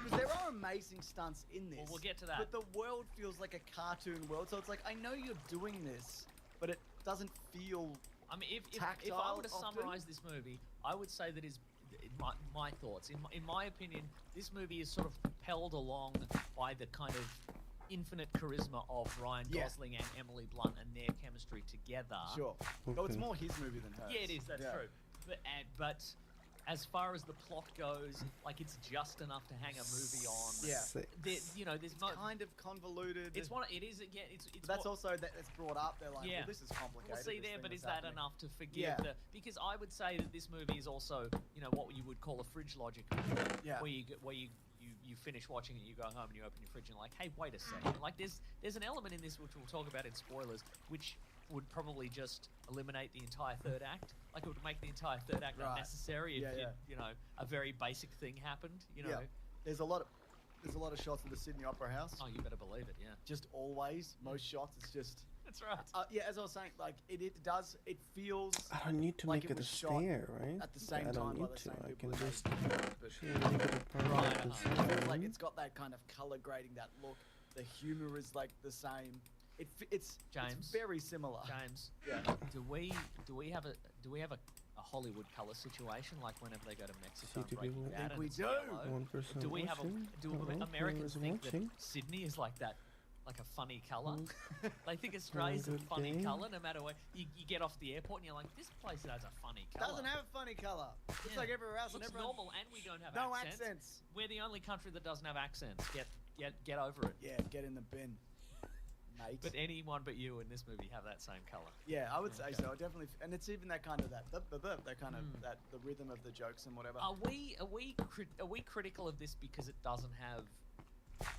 because there are amazing stunts in this. Well, we'll get to that. But the world feels like a cartoon world, so it's like I know you're doing this, but it doesn't feel. I mean, if I Tactile were to often? summarize this movie, I would say that my thoughts. In my opinion, this movie is sort of propelled along by the kind of infinite charisma of Ryan Yeah. Gosling and Emily Blunt and their chemistry together. Sure. No, it's Okay. more his movie than hers. Yeah, it is. That's Yeah. true. But as far as the plot goes, like it's just enough to hang a movie on. Yeah. You know, there's It's not. kind of convoluted. It's one. It is again. It's. But that's more- also that it's brought up. They're like, Yeah. well, this is complicated. We'll see this there, thing but is that's that happening. enough to forgive Yeah. the? Because I would say that this movie is also, you know, what you would call a fridge logic movie, Yeah. where you finish watching it, you go home and you open your fridge and you're like, hey, wait a second. Like there's an element in this which we'll talk about in spoilers, which would probably just eliminate the entire third act. Like it would make the entire third act Right. unnecessary if Yeah, yeah. you know, a very basic thing happened. You know. Yeah. There's a lot of shots of the Sydney Opera House. Oh, you better believe it. Yeah. Just always, most shots, it's just. That's right. Yeah, as I was saying, like it feels I don't need to like make it it a was shot stair, right? at the same I time don't by need the to. same I people can who just made it, but actually make it a part Right, of the it's like scene. it's got that kind of color grading, that look. The humor is like the same. It's James. very similar. James, Yeah. do we have a Hollywood color situation like whenever they go to Mexico See, do and Breaking people- Bad I think and we it's do. yellow? One person Do we have watching. Americans think that watching. Sydney is like that, like a funny color? Who's They think Australia's a good funny day? color no matter what. You get off the airport and you're like, this place has a funny color. Doesn't have a funny color. It's Yeah. like everywhere else. Looks and everyone, normal, and we don't have no accents. accents. We're the only country that doesn't have accents. Get over it. Yeah, get in the bin, mate. But anyone but you in this movie have that same color. Yeah, I would say Okay. so. Definitely, and it's even that kind of that kind of Mm. that the rhythm of the jokes and whatever. Are we critical of this because it doesn't have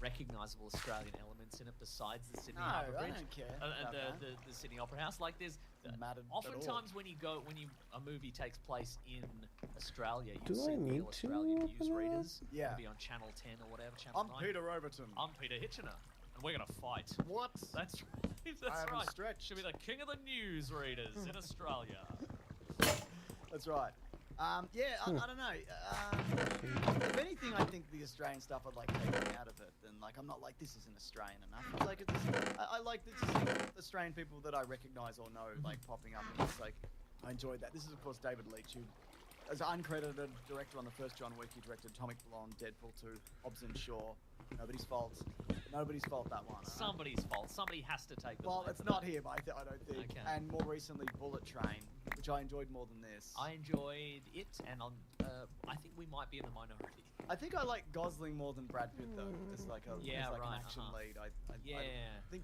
recognizable Australian elements in it besides the Sydney No, Harbour I Bridge? don't care And about that. the Sydney Opera House. Like there's Mattered at all. oftentimes when a movie takes place in Australia, you Do see I need real to Australian open news it? readers. Yeah. It'll be on Channel 10 or whatever. Channel I'm 9. Peter Overton. I'm Peter Hitchener, and we're gonna fight. What? That's right. That's haven't right. stretched. Should be the king of the news readers in Australia. That's right. Yeah, I don't know. If anything, I think the Australian stuff I'd like taken out of it. Then, like, I'm not like this isn't Australian enough. It's like I like the Australian people that I recognise or know, like popping up, and it's like I enjoyed that. This is of course David Leitch, who, as an uncredited director on the first John Wick, he directed Atomic Blonde, Deadpool 2, Hobbs and Shaw. Nobody's fault. Nobody's fault that one. alright? Somebody's fault. Somebody has to take the Well, blame it's for not that. him, I don't think. Okay. And more recently, Bullet Train, which I enjoyed more than this. I enjoyed it, and I think we might be in the minority. I think I like Gosling more than Brad Pitt though. As like Yeah, as like right, an action lead. I Yeah. think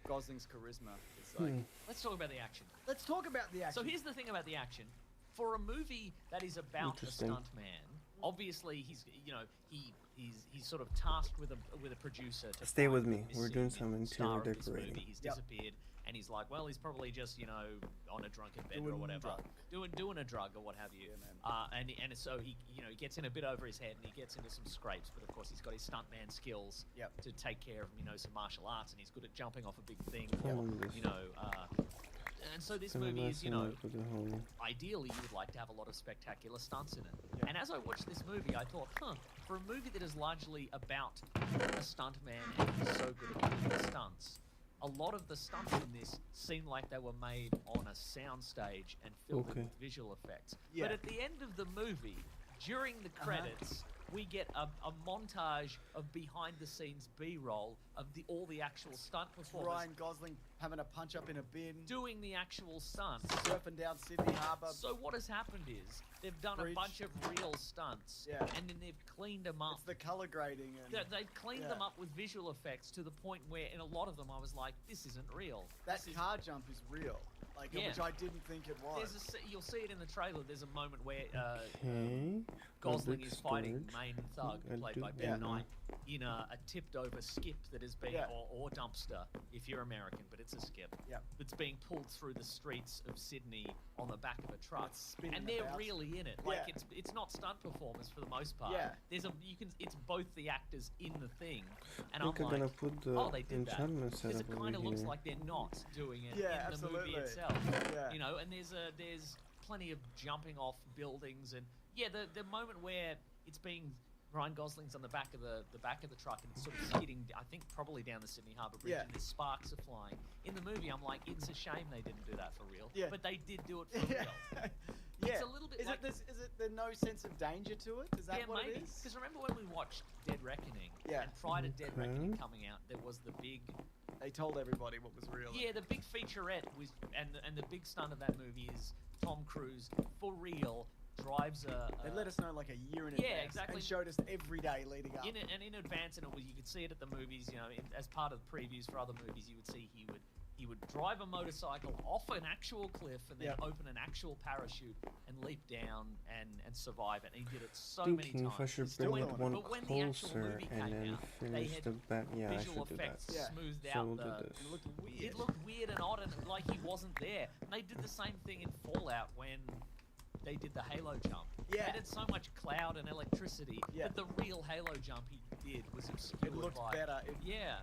Gosling's charisma is like. Let's talk about the action. Let's talk about the action. So here's the thing about the action. For a movie that is about a Interesting. stuntman, obviously he's sort of tasked with a producer to Stay find with the me. We're missing doing some star interior of this decorating. movie. He's Yep. disappeared, and he's like, well, he's probably just on a drunken bender or Doing whatever, drug. doing a drug or what have you. Yeah, man. And so he he gets in a bit over his head and he gets into some scrapes, but of course he's got his stuntman skills Yep. to take care of him. He knows some martial arts and he's good at jumping off a big thing. Yep. And so this Gonna movie is, mess him up with the whole- ideally you would like to have a lot of spectacular stunts in it. Yeah. And as I watched this movie, I thought, for a movie that is largely about a stuntman and he's so good at doing stunts, a lot of the stunts in this seem like they were made on a soundstage and filled Okay. with visual effects. Yeah. But at the end of the movie, during the credits, we get a montage of behind-the-scenes B-roll of all the actual stunt performers Ryan Gosling having a punch up in a bin, doing the actual stunts. surfing down Sydney Harbour. So what has happened is they've done Bridge. a bunch of real stunts, Yeah. and then they've cleaned them up. It's the color grading and They've cleaned yeah. them up with visual effects to the point where, in a lot of them, I was like, "This isn't real." that This is- car jump is real, like Yeah. which I didn't think it was. You'll see it in the trailer. There's a moment where Okay. Gosling Big is fighting storage. main thug, I'll played do by that Ben now. Knight, in a tipped-over skip that is being, Yeah. or dumpster, if you're American, but it's a skip. Yeah. That's being pulled through the streets of Sydney on the back of a truck, it's spinning and they're about. really in it. Like Yeah. it's not stunt performers for the most part. Yeah. It's both the actors in the thing, and I I'm think I'm like, gonna put the oh, they did that enchantment because setup it over kind of looks here. like they're not doing it Yeah, in the movie absolutely. itself. Yeah. You know, and there's plenty of jumping off buildings, and yeah, the moment where it's being Ryan Gosling's on the back of the truck and it's sort of skidding, I think probably down the Sydney Harbour Bridge, Yeah. and the sparks are flying. In the movie, I'm like, it's a shame they didn't do that for real. Yeah. But they did do it for Yeah. real. Yeah. It's a little bit is like- it this? Is it there no sense of danger to it? Is that Yeah, what maybe. it is? Because remember when we watched Dead Reckoning? Yeah. And prior to Dead Okay. Reckoning coming out, there was the big They told everybody what was real. Yeah, the big featurette was, and the big stunt of that movie is Tom Cruise for real drives They let us know like a year in Yeah, advance. exactly. And showed us every day leading up. in advance, and you could see it at the movies. You know, as part of previews for other movies, you would see he would drive a motorcycle off an actual cliff and then Yep. open an actual parachute and leap down and survive it. And he did it so Thinking many if I times. should Still bring it doing it. one But when the actual closer movie and came then out, they finish had the back. Yeah, I visual should do that. effects Yeah. smoothed So out we'll the. do this. It looked weird. It looked weird and odd, and like he wasn't there. And they did the same thing in Fallout when they did the Halo jump. Yeah. They did so much cloud and electricity Yeah. that the real Halo jump he did was obscured It looked by. better. Yeah.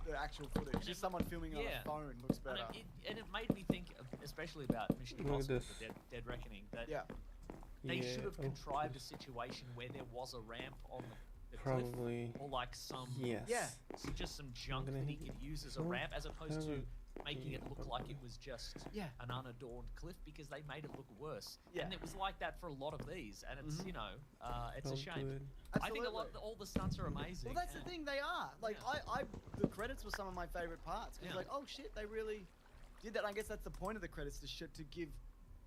The actual footage. And Just it- someone filming on yeah. a phone looks And better. it made me think, especially about Mission Look at Impossible: this. The Dead Reckoning, that Yeah. they Yeah, should have oh, contrived a yes. situation where there was a ramp on the cliff, Probably. or like some Yes. Yeah. just some junk gonna that he hit could use as a some ramp, as opposed to kind making it yeah, look like it was just Yeah. an unadorned cliff, because they made it look worse. Yeah. And it was like that for a lot of these, and it's Mhm. you know it's Oh, a shame. good. I think all the stunts are amazing. Well, that's the and- thing. They are like Yeah. the credits were some of my favorite parts because Yeah. like, oh shit, they really did that. And I guess that's the point of the credits to give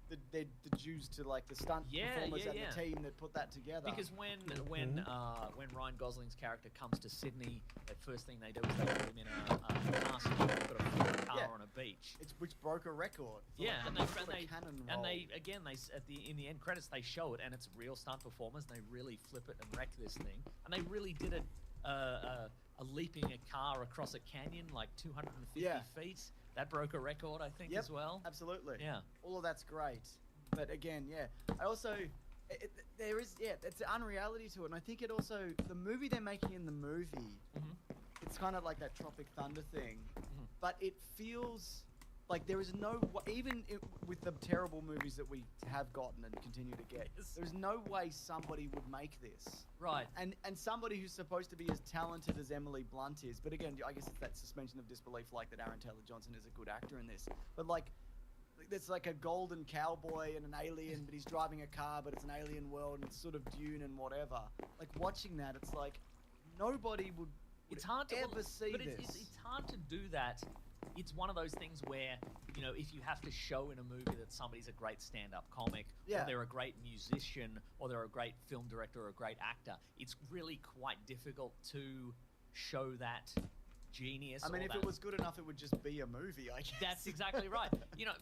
the dues to like the stunt Yeah, performers yeah, and yeah. the team that put that together. Because when Mm-hmm. when Ryan Gosling's character comes to Sydney, the first thing they do is they put him in a car stunt. They've got a full car Yeah. on a beach. it's which broke a record. for, Yeah, like, and the they sort of and cannon they and roll. they again they at the in the end credits they show it, and it's real stunt performers. And they really flip it and wreck this thing, and they really did a leaping a car across a canyon like 250 Yeah. feet. That broke a record, I think, Yep. as well. Absolutely. Yeah. All of that's great. But again, yeah. I also, there is, it's an unreality to it. And I think it also, the movie they're making in the movie, Mhm. it's kind of like that Tropic Thunder thing. Mhm. But it feels like there is no, with the terrible movies that we have gotten and continue to get, Yes. there's no way somebody would make this. Right. And somebody who's supposed to be as talented as Emily Blunt is, but again, I guess it's that suspension of disbelief, like that Aaron Taylor Johnson is a good actor in this. But like, there's like a golden cowboy and an alien, but he's driving a car, but it's an alien world, and it's sort of Dune and whatever. Like watching that, it's like nobody would It's hard to ever see but this. It's hard to do that. It's one of those things where, you know, if you have to show in a movie that somebody's a great stand-up comic, Yeah. or they're a great musician, or they're a great film director or a great actor, it's really quite difficult to show that genius. I mean, or if that, it was good enough, it would just be a movie, I guess. That's exactly right. You know,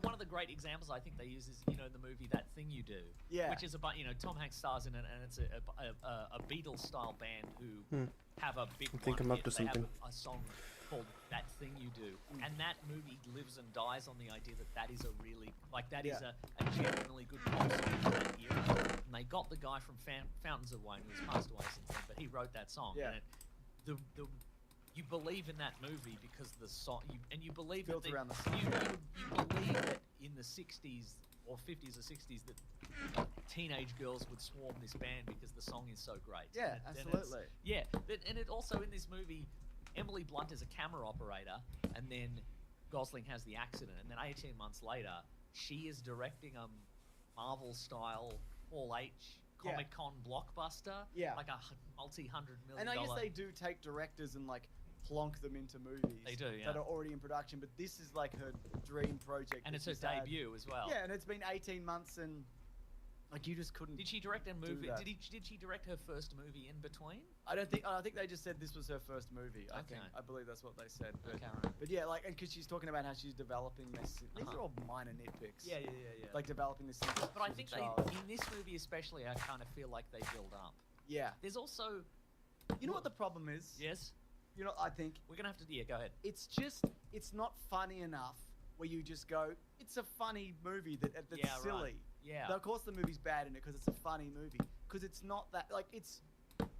one of the great examples I think they use is, you know, in the movie That Thing You Do, Yeah. which is about, you know, Tom Hanks stars in it, and it's a Beatles-style band who have a big I think one I'm up hit. to They have something. a song called That Thing You Do, and that movie lives and dies on the idea that that is a really, like, that is Yeah. a genuinely good pop song for that era. And they got the guy from Fountains of Wayne, who's passed away since then, but he wrote that song. Yeah. And you believe in that movie because the song, you believe Built that around the song. you believe that in the 60s or 50s or 60s that teenage girls would swarm this band because the song is so great. Yeah, And absolutely. yeah, and it also in this movie, Emily Blunt is a camera operator, and then Gosling has the accident, and then 18 months later, she is directing a Marvel-style Hall H Yeah. Comic-Con blockbuster, Yeah. like a multi-$100 million. And I guess they do take directors and like plonk them into movies. They do, yeah. That are already in production, but this is like her dream project. and that it's her she's had. debut as well. Yeah, and it's been 18 months, and like you just couldn't. Did she direct a movie? that. Did she direct her first movie in between? I don't think. I think they just said this was her first movie. I Okay. think. I believe that's what they said. But, Okay, right. but yeah, like, because she's talking about how she's developing this. These Uh-huh. are all minor nitpicks. Yeah. Like developing this. Since But I she was a think they, child. in this movie especially, I kind of feel like they build up. Yeah. There's also, You know what the problem is? yes, You know, I think we're gonna have to. Yeah, go ahead. it's not funny enough where you just go, it's a funny movie that's Yeah, right. silly. Yeah. Now, of course, the movie's bad in it because it's a funny movie. Because it's not that, like, it's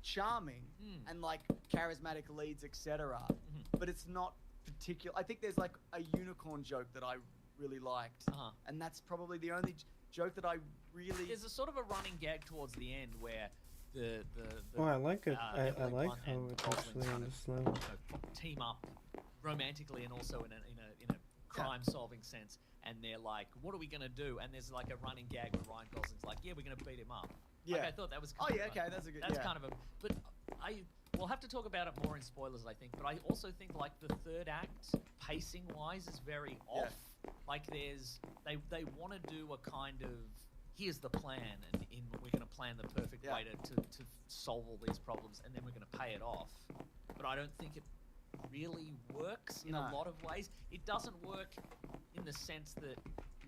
charming Mm. and, like, charismatic leads, etc. Mhm. But it's not particular. I think there's, like, a unicorn joke that I really liked. Uh-huh. And that's probably the only joke that I really. There's a sort of a running gag towards the end where the Oh, I like it. I Emily like Blunt how and it's Gosling actually kind on of, this level. you know, team up romantically and also in a crime solving sense, and they're like, what are we gonna do? And there's like a running gag where Ryan Gosling's like, yeah, we're gonna beat him up. Yeah. Like, I thought that was Oh, kind yeah, of okay, that's a good. that's yeah. kind of a, but we'll have to talk about it more in spoilers, I think, but I also think like the third act pacing wise is very off. Like they want to do a kind of here's the plan, and we're going to plan the perfect way to solve all these problems, and then we're going to pay it off. But I don't think it really works in a lot of ways. It doesn't work in the sense that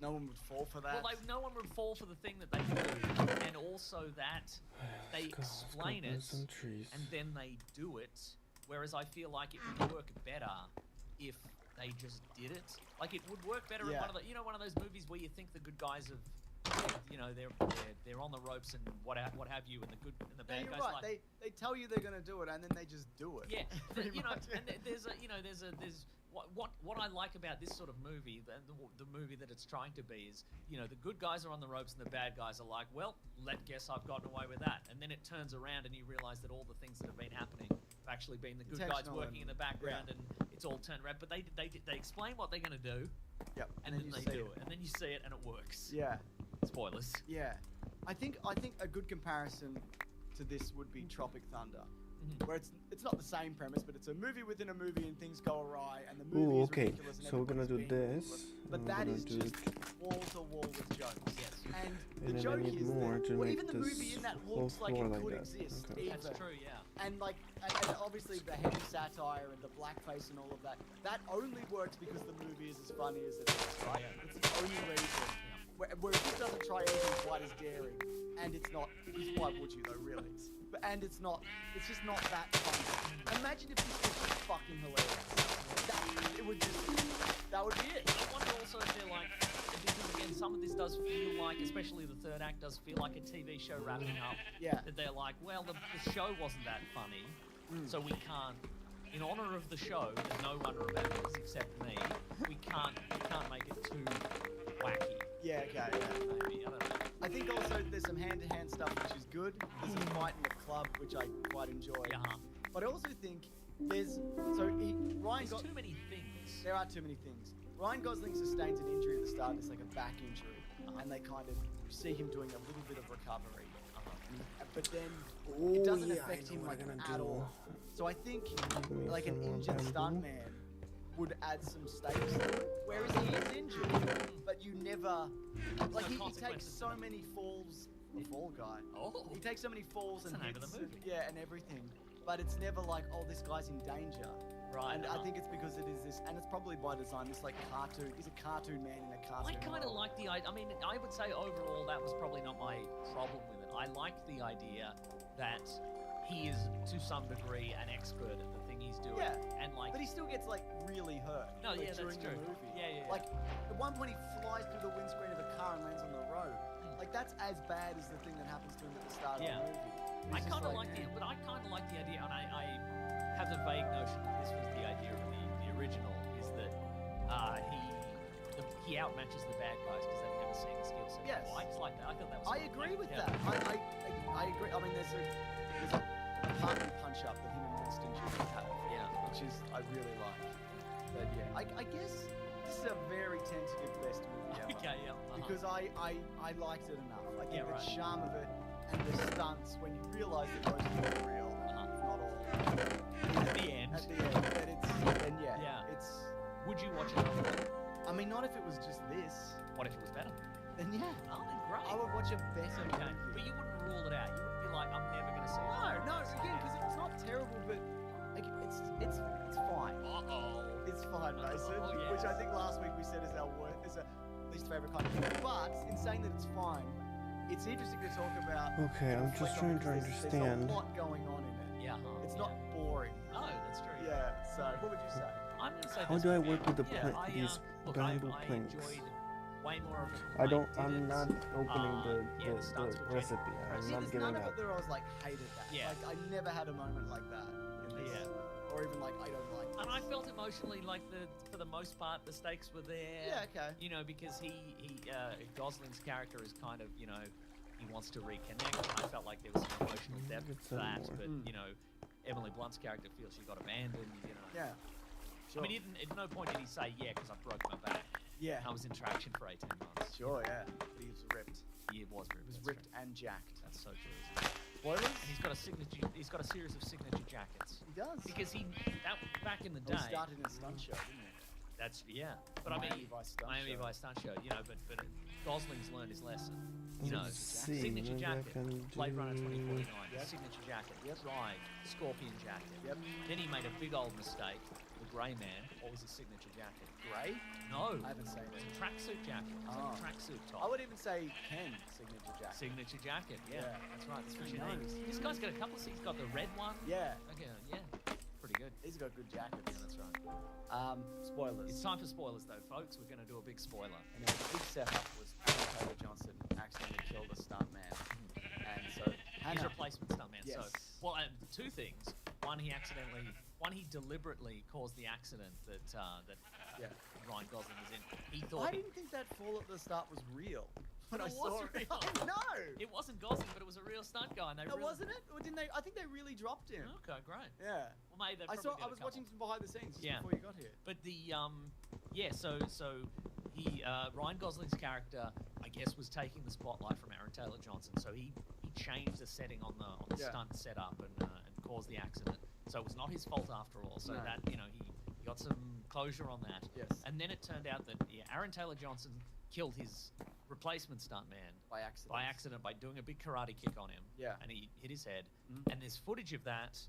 no one would fall for that. well, no one would fall for the thing that they do, and also that they explain it and then they do it. Whereas I feel like it would work better if they just did it. Like it would work better in one of those movies where you think the good guys have, they're on the ropes and what have you, and the good and the bad guys. Right. Like, they tell you they're gonna do it and then they just do it. Yeah, Pretty much. and there's what I like about this sort of movie, the movie that it's trying to be is, the good guys are on the ropes and the bad guys are like, well, guess I've gotten away with that. And then it turns around and you realize that all the things that have been happening have actually been the good guys working in the background, and it's all turned around. But they explain what they're going to do, and then they do it. And then you see it and it works. Yeah. Spoilers. Yeah. I think a good comparison to this would be Tropic Thunder. Where it's not the same premise, but it's a movie within a movie and things go awry and the movie is ridiculous. And so we're gonna do this. But that is just wall to wall with jokes. Yes. And the then joke I need is more that to well, make even the this movie in that whole looks like floor it like could that. exist. Okay. Even. That's true, yeah. And and obviously the heavy satire and the blackface and all of that only works because the movie is as funny as it is, right? It's the only reason. Where it doesn't try anything quite as daring, and it's not. Because why would you though, really? And it's not. It's just not that funny. Imagine if this was just fucking hilarious. That would be it. I wonder also if they're like, because again, some of this does feel like, especially the third act, does feel like a TV show wrapping up. Yeah. That they're like, well, the show wasn't that funny, so we can't. In honor of the show, there's no one remembers except me. We can't make it too wacky. Yeah, okay, Maybe, I don't know. I think also there's some hand-to-hand stuff which is good. There's a fight in the club which I quite enjoy. But I also think there's too many things. There are too many things. Ryan Gosling sustains an injury at the start. It's like a back injury, and they kind of see him doing a little bit of recovery. But then it doesn't affect him like at all. So I think like an injured stuntman would add some stakes to it. Whereas he is injured, but you never like he takes so many falls. The Fall Guy. Oh, he takes so many falls and the name of hits the movie. and everything. But it's never like, oh, this guy's in danger. Right. And I think it's because it is this, and it's probably by design. This like cartoon. He's a cartoon man in a cartoon. I kind of like the idea. I mean, I would say overall that was probably not my problem with it. I like the idea that he is to some degree an expert at the thing he's doing. Yeah. And like, but he still gets like really hurt. No, like, yeah, that's during true. the movie. Yeah. Like at one point he flies through the windscreen of a car and lands on the road. Like that's as bad as the thing that happens to him at the start of the movie. I kind of like the, but I kind of like the idea, and I have a vague notion that this was the idea of the original, is that he outmatches the bad guys because they've never seen the skill set. Yes. I just like that. I thought that was. I agree with that. I agree. I mean, there's a partner punch up that him and Winston Churchill have. Yeah. Which is I really like. But yeah, I guess this is a very tentative best movie ever. Okay. Yeah. Because I liked it enough. I think the right. charm of it and the stunts when you realise that most of them are real, not all. At the end. At the end, but it's. Would you watch another one? I mean, not if it was just this. What if it was better? Then yeah. Oh, then great. I would watch a better Okay. movie. But you wouldn't rule it out. You wouldn't be like, I'm never going to see it. No, again, because it's not terrible, but like it's fine. It's fine, Mason. Oh, yes. Which I think last week we said is our least favorite kind of movie. But in saying that it's fine, it's interesting to talk about. Okay, I'm just trying to There's understand. a lot going on in it. Yeah. It's not boring. No, that's true. Yeah. So, what would you say? I'm going to say How this do I movie- work with the these look, bamboo I planks? enjoyed way more of it. I than don't. did I'm it. not opening the stunts were recipe. genuine. I'm See, not there's getting none of that. it that I was like hated that. Yeah. Like I never had a moment like that in this. Yeah. Or even like I don't like this. And I felt emotionally like for the most part the stakes were there. Yeah, okay. You know, because Gosling's character is kind of, you know, he wants to reconnect, and I felt like there was some emotional depth Get to some that. more. But you know, Emily Blunt's character feels she got abandoned. You know. Yeah. Sure. I mean, at no point did he say, "Yeah, because I broke my back." Yeah. I was in traction for 18 months. Sure, yeah. He was ripped. He was ripped. He was that's ripped true. and jacked. That's so true. Isn't it? Spoilers? And he's got a signature. He's got a series of signature jackets. He does. Because back in the Well, day. he started in a stunt show, didn't he? That's But I Miami mean, Vice stunt Miami show. Vice stunt show. You know, but Gosling's learned his lesson. you know, see signature what I jacket, can Blade Runner do. 2049, Yep. signature jacket, Yep. Drive, Scorpion jacket. Yep. Then he made a big old mistake, the Grey Man. What was his signature jacket? Grey? No, I haven't seen it was it. a tracksuit jacket. It was like Oh. a tracksuit top. I would even say Ken signature jacket. Signature jacket, yeah. Yeah. That's right, that's what Who you need. knows? This guy's got a couple of he's got the red one. Yeah, Okay, yeah, pretty good. he's got good jackets. Yeah, that's right. Spoilers. It's time for spoilers though, folks. We're going to do a big spoiler. And then the big setup was Taylor Johnson accidentally killed a stuntman, and so His Hannah. replacement stuntman. So, Yes. well, two things. One, he deliberately caused the accident that Yeah. Ryan Gosling was in. He thought I didn't think that fall at the start was real. When But I it saw was it, real. no, it wasn't Gosling, but it was a real stunt guy. And they no, really... wasn't it? Or didn't they? I think they really dropped him. Okay, great. Yeah, Well, maybe they I probably did I a was couple. watching some behind the scenes just Yeah. before you got here. But the yeah, so he Ryan Gosling's character, I guess, was taking the spotlight from Aaron Taylor Johnson. So he changed the setting on the Yeah. stunt setup and caused the accident. So it was not his fault after all. So No. that he got some closure on that. Yes. And then it turned out that Aaron Taylor Johnson killed his replacement stuntman By accident. by accident by doing a big karate kick on him. Yeah. And he hit his head. Mhm. And there's footage of that.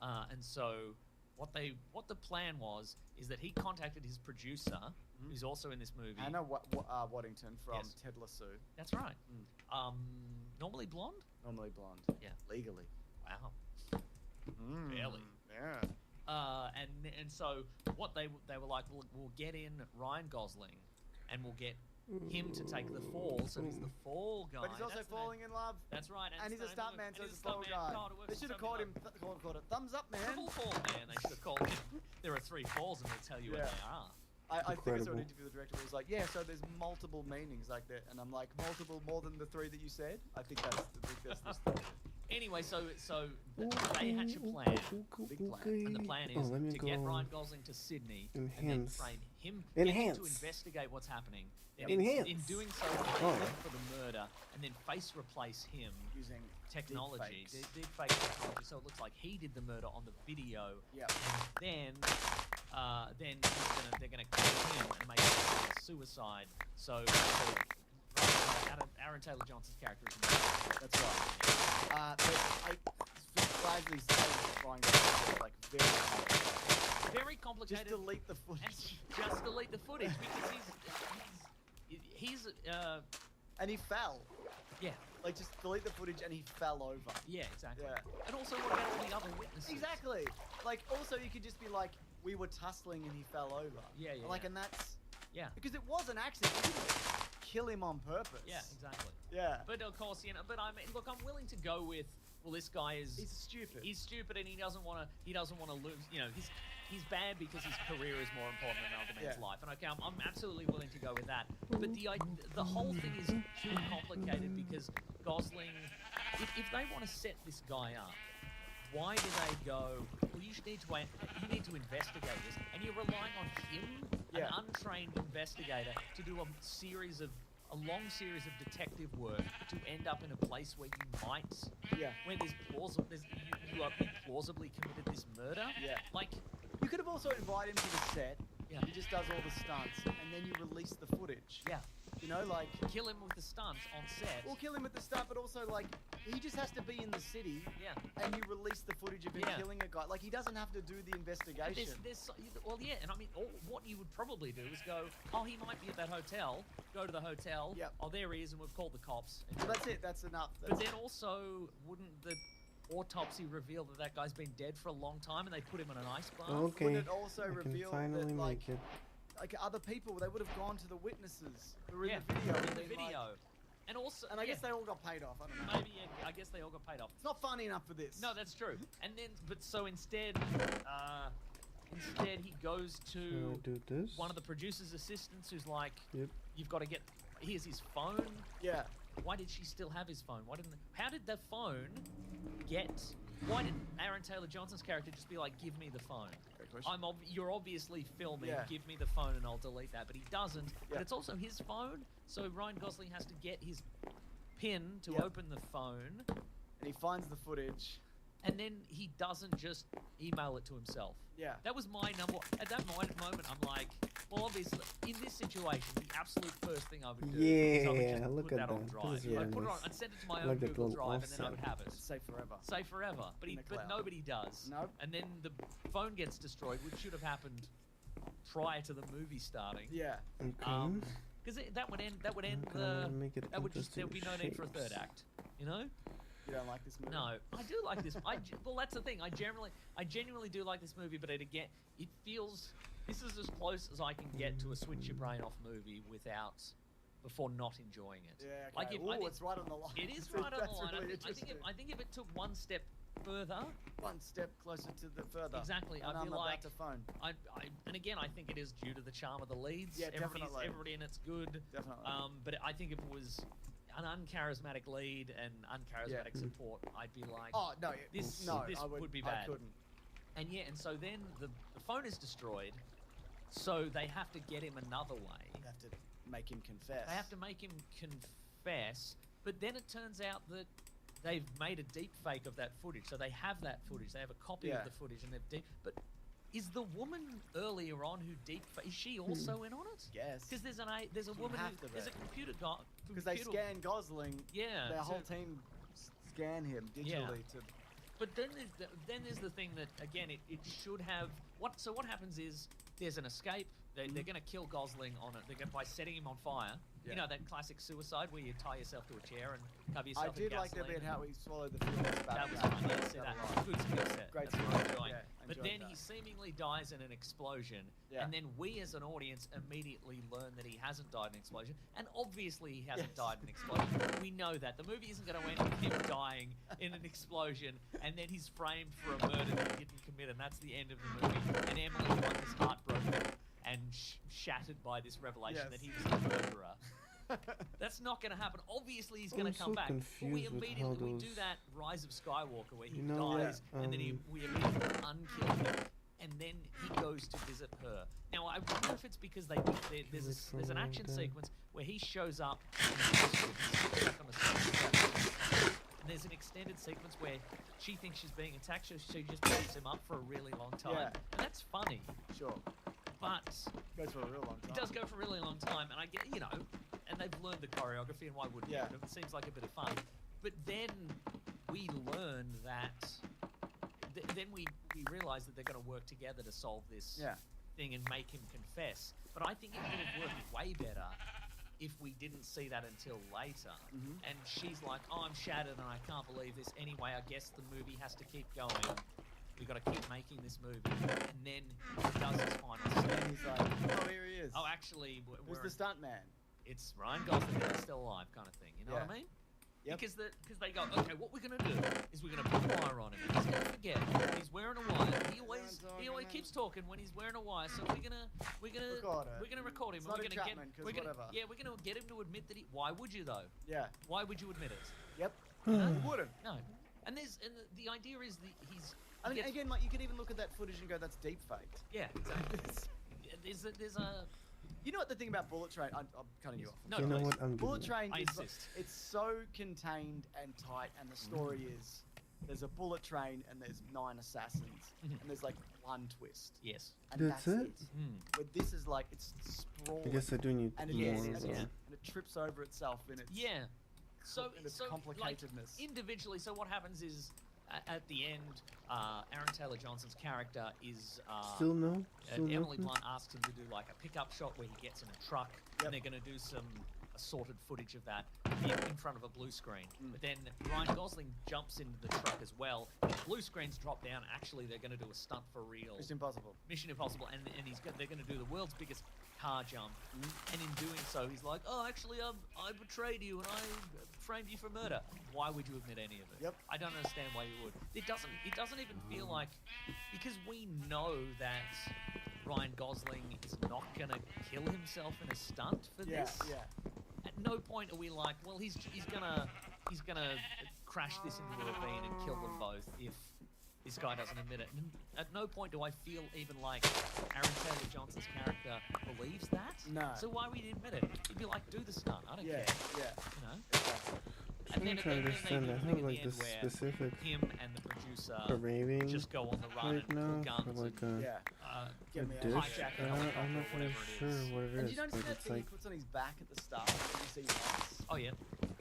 And so what the plan was is that he contacted his producer, who's also in this movie. Anna Waddington from Yes. Ted Lasso, That's right. Normally blonde. normally blonde. Yeah. Legally. Wow. Mm. Barely. Yeah. And so what they were like, we'll get in Ryan Gosling, and we'll get him to take the fall. So he's the fall guy. But he's also That's the name. falling in love. That's right. And he's a it's the name of stuntman, it. so And he's he's a fall stuntman. guy. God, it works They for should have so called many him, called it thumbs up, man. Triple fall man. They should have called him. There are 3 falls, and they'll tell you what Yeah. they are. I think I saw Incredible. an interview with the director where he was like, yeah, so there's multiple meanings like that. And I'm like, multiple more than the 3 that you said? I think that's Anyway, so they hatch a plan, Big plan. and the plan is let me to get go. Ryan Gosling to Sydney and then Enhance. frame him, get him to Enhance. investigate what's happening. Yep. In Enhance. doing so, Oh. blame him for the murder, and then face replace him. using Technology, deepfakes. deep fake technology, so it looks like he did the murder on the video. Yep. And then they're gonna kill him and make it a suicide. So Aaron Taylor Johnson's character is That's right. But Flagley said Ryan Gosling was like very complicated. very complicated. Just delete the and footage. just delete the footage because he's And he fell. yeah. Like, just delete the footage and he fell over. Yeah, exactly. Yeah. And also, what about all the other witnesses? Exactly. Like, also, you could just be like, we were tussling and he fell over. Yeah, yeah, Like, yeah. and that's... Yeah. Because it was an accident. You didn't kill him on purpose. Yeah, exactly. Yeah. But of course, but I mean, look, I'm willing to go with, well, this guy is... He's stupid. He's stupid and he doesn't want to lose, he's bad because his career is more important than another man's Yeah. life. And okay, I'm absolutely willing to go with that. But the whole thing is too complicated because Gosling, if they want to set this guy up, why do they go, well, you need to investigate this, and you're relying on him, Yeah. an untrained investigator, to do a long series of detective work to end up in a place where you might, Yeah. where you plausibly committed this murder. Yeah. Like, You could have also invited him to the set. Yeah. He just does all the stunts, and then you release the footage. yeah, You know, like... kill him with the stunts on set. Or kill him with the stunt, but also, like, he just has to be in the city, Yeah. and you release the footage of him Yeah. killing a guy. Like, he doesn't have to do the investigation. Well, yeah, and I mean, what you would probably do is go, oh, he might be at that hotel. Go to the hotel. Yep. Oh, there he is, and we've called the cops. So that's it. That's enough. But then also, wouldn't the autopsy reveal that guy's been dead for a long time, and they put him in an ice bath? Okay. Wouldn't it also I can reveal finally that, like, make it. like other people, they would have gone to the witnesses who were Yeah, in the video. in and the been like- video. And also, and I guess yeah, they all got paid off. I don't know. maybe I guess they all got paid off. It's not funny enough for this. No, that's true. And then, but so instead he goes Shall I to do this? one of the producer's assistants, who's like, Yep. "You've got to get. Here's his phone. Yeah. Why did she still have his phone? How did the phone get? Why did Aaron Taylor Johnson's character just be like, "Give me the phone"? Great question. You're obviously filming. Yeah. Give me the phone and I'll delete that. But he doesn't. But Yeah. it's also his phone, so Ryan Gosling has to get his pin to Yep. open the phone. And he finds the footage. and then he doesn't just email it to himself. Yeah. That was my number. At that moment, I'm like, well, obviously, in this situation, the absolute first thing I would do is I would Yeah, just look put at that on that. Drive. This is really I'd put it on, nice. I'd send it to my I own like that Google little Drive, and then I would offset. have it. It's safe forever. Say forever, but In the cloud. nobody does. Nope. And then the phone gets destroyed, which should have happened prior to the movie starting. Yeah. Okay. Because that would end. That would end Okay, the. I'm gonna make it That would just. There would be interesting no need for a third shapes. act. You know. You don't like this movie? No, I do like this. Well, that's the thing. I genuinely do like this movie, but it feels. This is as close as I can get to a switch your brain off movie before not enjoying it. Yeah. Okay. Like I think it's right on the line. it is right on the That's line. really I think if it took one step further, one step closer to the further. exactly, And I'd I'm be like, about to phone. and again, I think it is due to the charm of the leads. Yeah, definitely. Everybody in it's good. Definitely. But I think if it was an uncharismatic lead and uncharismatic support, I'd be like, Oh no. this no, this I would be bad. I couldn't. And yeah, and so then the phone is destroyed, so they have to get him another way. You have to make him confess. They have to make him confess, but then it turns out that they've made a deep fake of that footage. So they have that footage. They have a copy of Yeah. the footage, and they've But is the woman earlier on who is she also in on it? Yes. Because there's a woman have who to there's a be. computer guy. Because they scan Gosling. Yeah. Their so- whole team scan him digitally to. But then there's the thing that again it should have So what happens is there's an escape. They're going to kill Gosling by setting him on fire. You Yeah. know that classic suicide where you tie yourself to a chair and cover I yourself in did like the gasoline. bit how he swallowed the fuel. That was fun. Yeah, see that. Good skill set. Great That's skill what I'm set, enjoying. yeah, But enjoyed then that. he seemingly dies in an explosion, Yeah. and then we as an audience immediately learn that he hasn't died in an explosion, and obviously he hasn't Yes. died in an explosion. We know that. The movie isn't going to end with him dying in an explosion, and then he's framed for a murder that he didn't commit, and that's the end of the movie. And Emily Blunt is heartbroken and shattered by this revelation Yes. that he was a murderer. That's not going to happen. Obviously, he's going I'm to come so back. But we confused with how immediately we do those- that Rise of Skywalker where he You know, dies, and then yeah, we immediately unkill him, and then he goes to visit her. Now, I wonder if it's because there's an action sequence where he shows up and he's stuck on a stone. And there's an extended sequence where she thinks she's being attacked, so she just beats him up for a really long time. Yeah. And that's funny, Sure. but Goes for a real long time. it does go for a really long time, and I get, and they've learned the choreography, and why wouldn't you? Yeah. It seems like a bit of fun. But then we learn that, then we realize that they're going to work together to solve this Yeah. thing and make him confess. But I think it would have worked way better if we didn't see that until later. Mhm. And she's like, oh, I'm shattered and I can't believe this. Anyway, I guess the movie has to keep going. We've got to keep making this movie. And then he does his final And step. he's like, oh, here he is. Oh, actually, Who's the stunt man? it's Ryan Gosling that's still alive, kind of thing. You know what Yeah. I mean? Yep. Because they go, okay, what we're gonna do is we're gonna put a wire on him. He's gonna forget. He's wearing a wire. He always keeps talking when he's wearing a wire. So we're gonna record him. It's and not we're gonna entrapment, 'cause whatever. we're gonna get him to admit that he. Why would you though? Yeah. Why would you admit it? Yep. No? You wouldn't. No. And the idea is that he's. I mean, gets- again, like you could even look at that footage and go, "That's deep faked." Yeah, exactly. There's a. You know what the thing about Bullet Train? I'm cutting you off. No, You know please. what? I'm Bullet good. Train I is insist. it's so contained and tight, and the story is there's a bullet train and there's 9 assassins, Mhm. and there's like one twist, Yes. and That's that's, it? it. Mm. But this is like it's sprawling, I guess I do need and more. Yes, it, yes, though. yeah. and it trips over itself in its Yeah. So in its so like, complicatedness. individually. So what happens is at the end, Aaron Taylor Johnson's character is Still no? Still Emily nothing? Blunt asks him to do like a pickup shot where he gets in a truck, Yep. and they're going to do some assorted footage of that in front of a blue screen. Mm. But then Ryan Gosling jumps into the truck as well. And the blue screens drop down. Actually, they're going to do a stunt for real. It's impossible. Mission Impossible, and they're going to do the world's biggest car jump, and in doing so, he's like, "Oh, actually, I betrayed you and I framed you for murder. Why would you admit any of it? Yep. I don't understand why you would. It doesn't even feel like, because we know that Ryan Gosling is not going to kill himself in a stunt for Yeah, this. yeah. At no point are we like, well, he's gonna crash this into the ravine and kill them both if this guy doesn't admit it. And at no point do I feel even like Aaron Taylor Johnson's character believes that. No. So why would he admit it? He'd be like, do the stunt. I don't Yeah, care. yeah. You know. Exactly. I'm trying to understand. I they do have the like thing the at the end where specific. him and the producer producer Craving just go on the run right and now pull for guns like and a, Yeah. Get a me a dish. hijack a helicopter I'm or not really whatever it sure is. what it And is, you notice but that it's thing like he puts on his back at the start? That you see once? Oh yeah,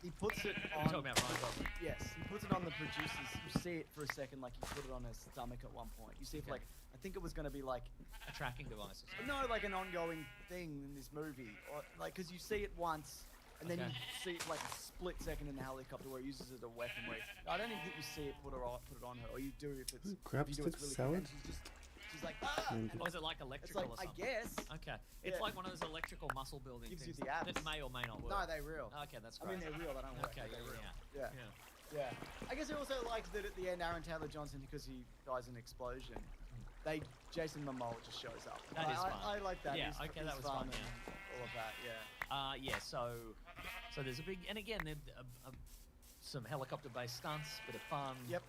He puts it you're on. talking about Ryan Gosling. Yes, he puts it on the producers. You see it for a second, like he put it on her stomach at one point. You see it for Okay. like, I think it was going to be like, A tracking device or something. no, like an ongoing thing in this movie, or like because you see it once, and then Okay. you see it like a split second in the helicopter where he uses it as a weapon. Where I don't even think you see it put it on her, or you do if it's crab if you do it's stick really salad? quick, and she's like ah, Maybe. and Or is it like it's electrical like or I something? guess. Okay, it's Yeah. like one of those electrical muscle building Gives you things the abs. that may or may not work. No, they're real. Okay, that's I great. mean, they're real. They don't work. Okay, but they're real. yeah. Yeah. Yeah. I guess I also liked that at the end, Aaron Taylor Johnson, because he dies in an explosion, Jason Momoa just shows up. That is fun. I like that. Yeah, He's- okay, he's that was fun, and yeah. all of that, yeah. Yeah. So there's a big, and again, some helicopter-based stunts, bit of fun. Yep.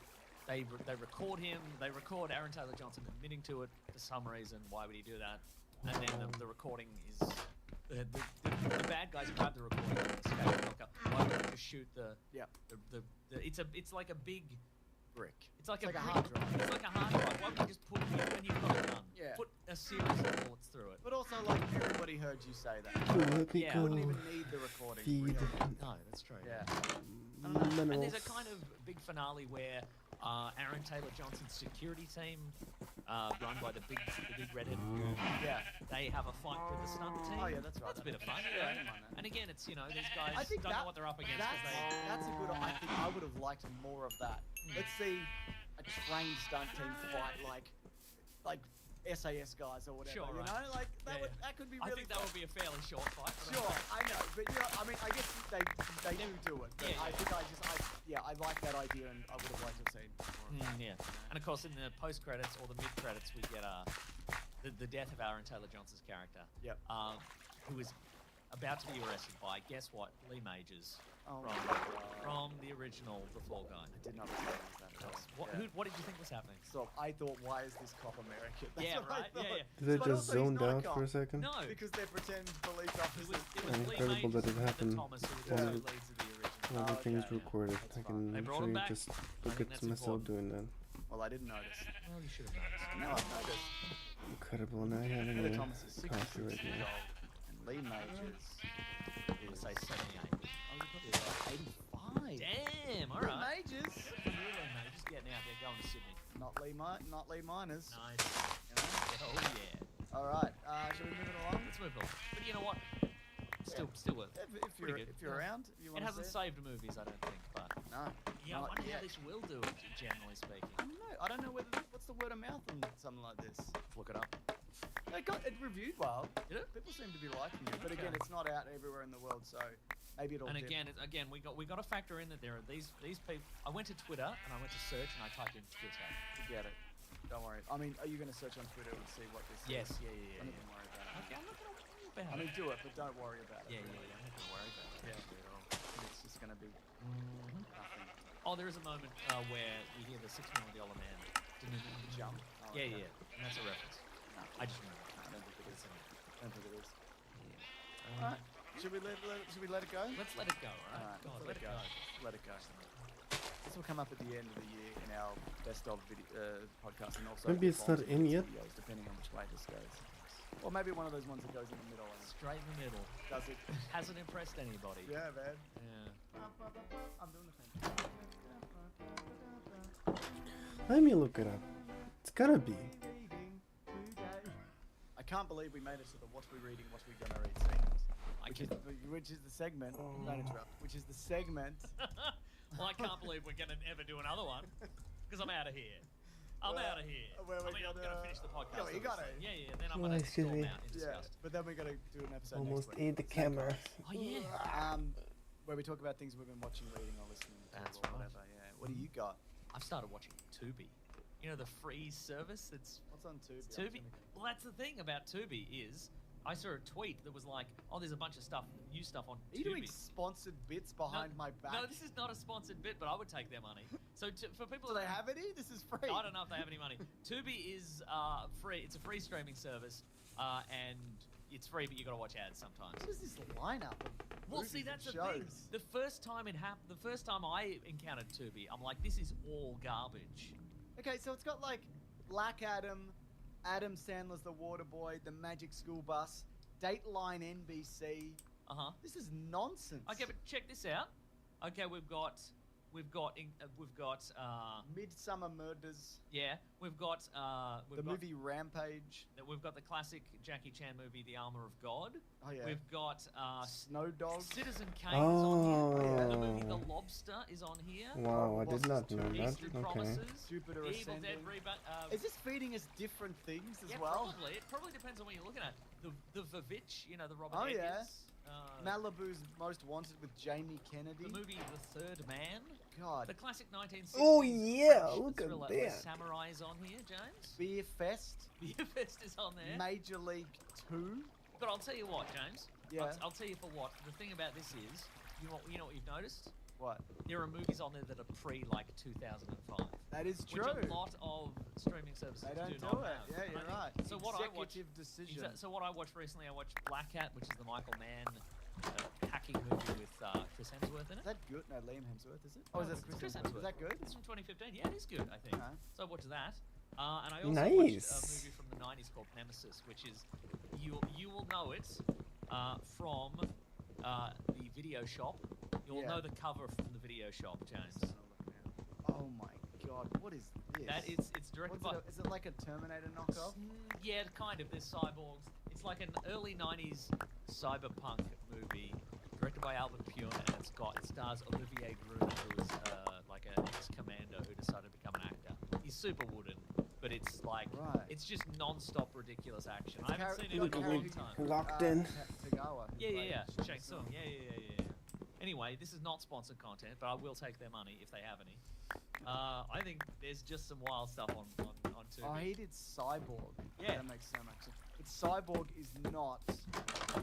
They record him. They record Aaron Taylor Johnson admitting to it for some reason. Why would he do that? And then the recording is the bad guys grab the recording and escape the helicopter. Why would they just shoot the? Yep. It's like a big Brick. It's like It's a like a brick. hard drive. It's like a hard drive. Why would you just put it when you've got a gun? Yeah. Put a series of bullets through it. But also, like, everybody heard you say that. let me Yeah. go Wouldn't even need the recording. feed really. No, that's true. Yeah. And minerals. there's a kind of big finale where Aaron Taylor Johnson's security team, run by the big redhead goon, Yeah. they have a fight with the stunt team. Oh, yeah, that's right. That's a bit of fun. Yeah, I Yeah. didn't mind that. And again, it's these guys I think don't that, know what they're up against because that's a good. I think I would have liked more of that. Let's see a trained stunt team fight like SAS guys or whatever. Sure, you right. know, like that Yeah, that could be I really. think that would be a fairly short fight. but Sure, I know, but you know, I mean, I guess they do it. But Yeah, I yeah. think I like that idea, and I would have liked to have seen more of that. Yeah, and of course in the post credits or the mid credits we get the death of Aaron Taylor Johnson's character. Yep. Who is about to be arrested by guess what? Lee Majors Oh from, my God. from the original The Fall Guy. I did not realize that. at all. What, Yeah. what did you think was happening? So I thought, why is this cop American? That's Yeah, what I right, yeah, thought. yeah. Did it But just also he's zoned not a out cop, for a second? No, Because they're pretend police it officers. was Lee Incredible that Majors it and happened Thomas who were the when two it- leads of the original. When everything is okay, yeah. recorded. That's I fine. can They brought actually him back. just I look think at that's myself important. doing that. Well, I didn't notice. Well, you should have noticed. No, I've noticed. Incredible. Now I have Heather a Thomas is 66 coffee right years now. old, and Lee Majors Let's is say 78. 85. Damn, all Lee right. Majors, Really, mate, just getting out there, going to Sydney. not Lee Miners. Nice. You know? Oh yeah. All right, shall we move it along? Let's move on. But you know what? Still worth it. If you're Pretty good. if you're Yeah. around, you It want to hasn't saved movies, I don't think, but No. yeah, I not wonder yet. how this will do it, generally speaking. I don't know whether what's the word of mouth on something like this. Look it up. It reviewed well. Did it? People seem to be liking it, but again, Okay. it's not out everywhere in the world, so maybe it'll. And dip. again, we got to factor in that there are these people. I went to Twitter and I went to search and I typed in Twitter. Forget it. Don't worry. I mean, are you going to search on Twitter and see what this Yes, is? yeah. Don't even worry about it. Okay, I'm not gonna worry about I mean, it. do it, but don't worry about it. Yeah, I'm not gonna worry about it. Yeah. At all. It's just going to be Mhm. nothing. Oh, there is a moment where we hear the $6 million man Jump. Oh, Yeah, okay. yeah, and that's a reference. No, I just remember. I don't think it is. I don't think it is. Yeah. All right. Should we let it go? Let's let it go, all All right? right. God, Let it go. Let it go. This will come up at the end of the year in our best of video podcast, and also Maybe it's not Bolton in yet. videos, depending on which way this goes. Or maybe one of those ones that goes in the middle and Straight in the middle. does it. Hasn't impressed anybody. Yeah, man. Yeah. I'm doing the thing. Let me look it up. It's gotta be. I can't believe we made it to the what we reading, what we gonna read segment. I Which can. is, which is the segment. Don't interrupt. Which is the segment. Well, I can't believe we're gonna ever do another one because I'm out of here. I'm Well, out of here. well, I we're mean, I'm gonna- gonna finish the podcast. Yeah, well, you gotta. obviously. Yeah, yeah. Then I'm Oh, gonna excuse storm me. out in Yeah, disgust. but then we're gonna do an episode Almost next week. ate the camera. Oh yeah. Where we talk about things we've been watching, reading, or listening to, That's or right. whatever. Yeah. What do you got? I've started watching Tubi. You know the free service that's What's on Tubi? Tubi. Well, that's the thing about Tubi is I saw a tweet that was like, "Oh, there's a bunch of stuff, new stuff on Are you doing Tubi." sponsored bits behind my back? No, this is not a sponsored bit, but I would take their money. So for people, Do they have any? This is free. I don't know if they have any money. Tubi is free. It's a free streaming service, and it's free, but you got to watch ads sometimes. What is this lineup of Well, movies see, and that's the shows? thing. The first time it happened, the first time I encountered Tubi, I'm like, this is all garbage. Okay, so it's got like Black Adam, Adam Sandler's The Waterboy, The Magic School Bus, Dateline NBC. Uh-huh. This is nonsense. Okay, but check this out. Okay, we've got Midsummer Murders, we've got the movie Rampage. we've got the classic Jackie Chan movie The Armor of God. Oh yeah. We've got Snow Dog. Citizen Kane is on here. The movie The Oh. Lobster is on here. Wow, I did not know that. Eastern Okay. Promises, Jupiter Evil Ascending. Dead reboot. Is this feeding us different things as Yeah, well? probably. It probably depends on what you're looking at. The Vavitch, you know, the Robert Oh, yeah. Eggers. Malibu's Most Wanted with Jamie Kennedy. The movie The Third Man. God. The classic 1960s Oh, yeah, French look at thriller that. with Samurai is on here, James. Beer Fest. Beer Fest is on there. Major League 2. But I'll tell you what, James. Yeah. I'll tell you for what. The thing about this is, you know what you've noticed? What? There are movies on there that are pre 2005. That is true. Which a lot of streaming services They don't do do not it. have. Yeah, And you're I right. think- So what I watched, Executive decision. so what I watched recently, I watched Black Hat, which is the Michael Mann hacking movie with Chris Hemsworth in Is it. that good? No, Liam Hemsworth, is it? Oh, is No, that it's Chris Chris Hemsworth? Is Hemsworth. that good? It's from 2015. Yeah, it is good, I think. Okay. So I watched that. And I also watched a Nice. movie from the 90s called Nemesis, which is, you will know it from the video shop. You'll Yeah. know the cover from the video shop, James. Oh my god, what is this? It's directed by... Is it like a Terminator knockoff? Yeah, kind of. There's cyborgs. It's like an early 90s cyberpunk movie directed by Albert Pune, and it stars Olivier Groom, who is like an ex-commando who decided to become an actor. He's super wooden, but it's like, Right. it's just non-stop ridiculous action. I haven't seen it Look in at a long me. time. Locked in. Tagawa. who Yeah. played Shang Tsung. Yeah. Anyway, this is not sponsored content, but I will take their money if they have any. I think there's just some wild stuff on Tubi. Oh, he did Cyborg. Yeah. That makes so much sense. But Cyborg is not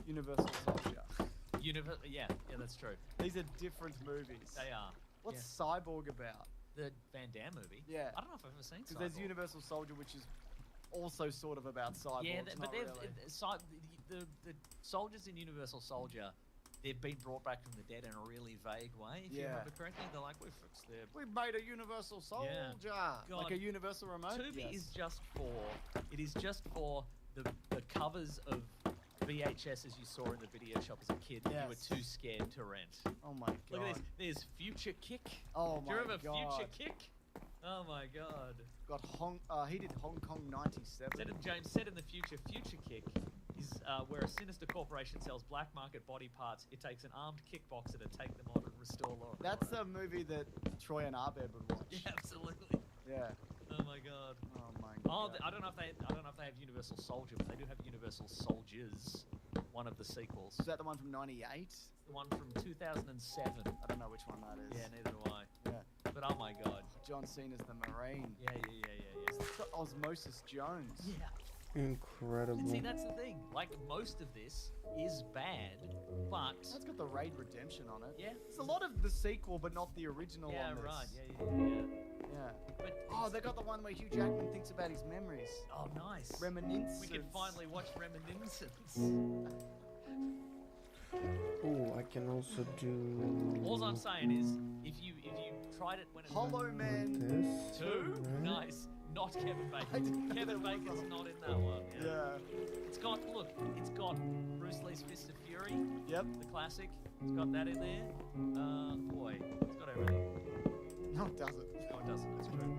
Universal Soldier. Yeah, that's true. These are different movies. They are. What's Cyborg about? The Van Damme movie? Yeah. I don't know if I've ever seen Because there's Cyborg. Universal Soldier, which is also sort of about cyborgs. Yeah, not but they've, really. the soldiers in Universal Soldier, they've been brought back from the dead in a really vague way. If you Yeah. remember correctly, they're like, we fixed their... We made a Universal Soldier, like God. a Universal remote. Tubi Yes. is just for the covers of VHSs you saw in the video shop as a kid that you were Yes. too scared to rent. Oh my god. Look at this. There's Future Kick. Oh Do my you remember god. Future Kick? Oh my god. Got he did Hong Kong '97. James said in the future, Future Kick is where a sinister corporation sells black market body parts. It takes an armed kickboxer to take them on and restore law. and That's order. the movie that Troy and Abed would watch. Yeah, absolutely. Yeah. Oh my god. Oh my Oh, god. I don't know if they have Universal Soldier, but they do have Universal Soldiers, one of the sequels. Is that the one from '98? The one from 2007. I don't know which one that is. Yeah, neither do I. Yeah. But oh my god. John Cena's the Marine. Yeah. It's got Osmosis Jones. Yeah. Incredible. See, that's the thing. Like, most of this is bad, but... That's got the Raid Redemption on it. Yeah. It's a lot of the sequel, but not the original Yeah, on this. right. Yeah. Yeah. But Oh, they got the one where Hugh Jackman thinks about his memories. Oh, nice. Reminiscence. We can finally watch Reminiscence. Oh, I can also do. All I'm saying is, if you tried it when it Hollow Man. This. 2, right? nice. Not Kevin I Bacon. didn't know Kevin there was Bacon's a- not in that one. Yeah. It's got Bruce Lee's Fist of Fury, Yep. the classic. It's got that in there. Boy, it's got everything. No, it doesn't. No, it doesn't. It's true.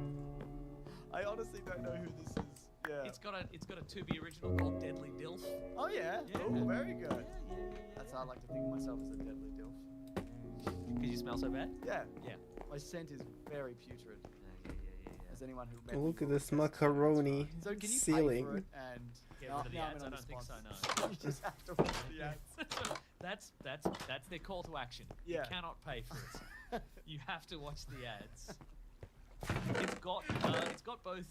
I honestly don't know who this is. Yeah. It's got a Tubi original called Deadly Dilf. Oh yeah. Yeah. Oh, very good. Yeah. That's how I like to think of myself as a deadly dilf. Because you smell so bad. Yeah. Yeah. My scent is very putrid. As anyone who met Oh, me look at will this attest to. macaroni So can you pay ceiling. for it and Get now- rid of the now I'm ads. in I on don't the think so. sponsors. No. You just have to watch the ads. That's their call to action. Yeah. You cannot pay for it. You have to watch the ads. It's got both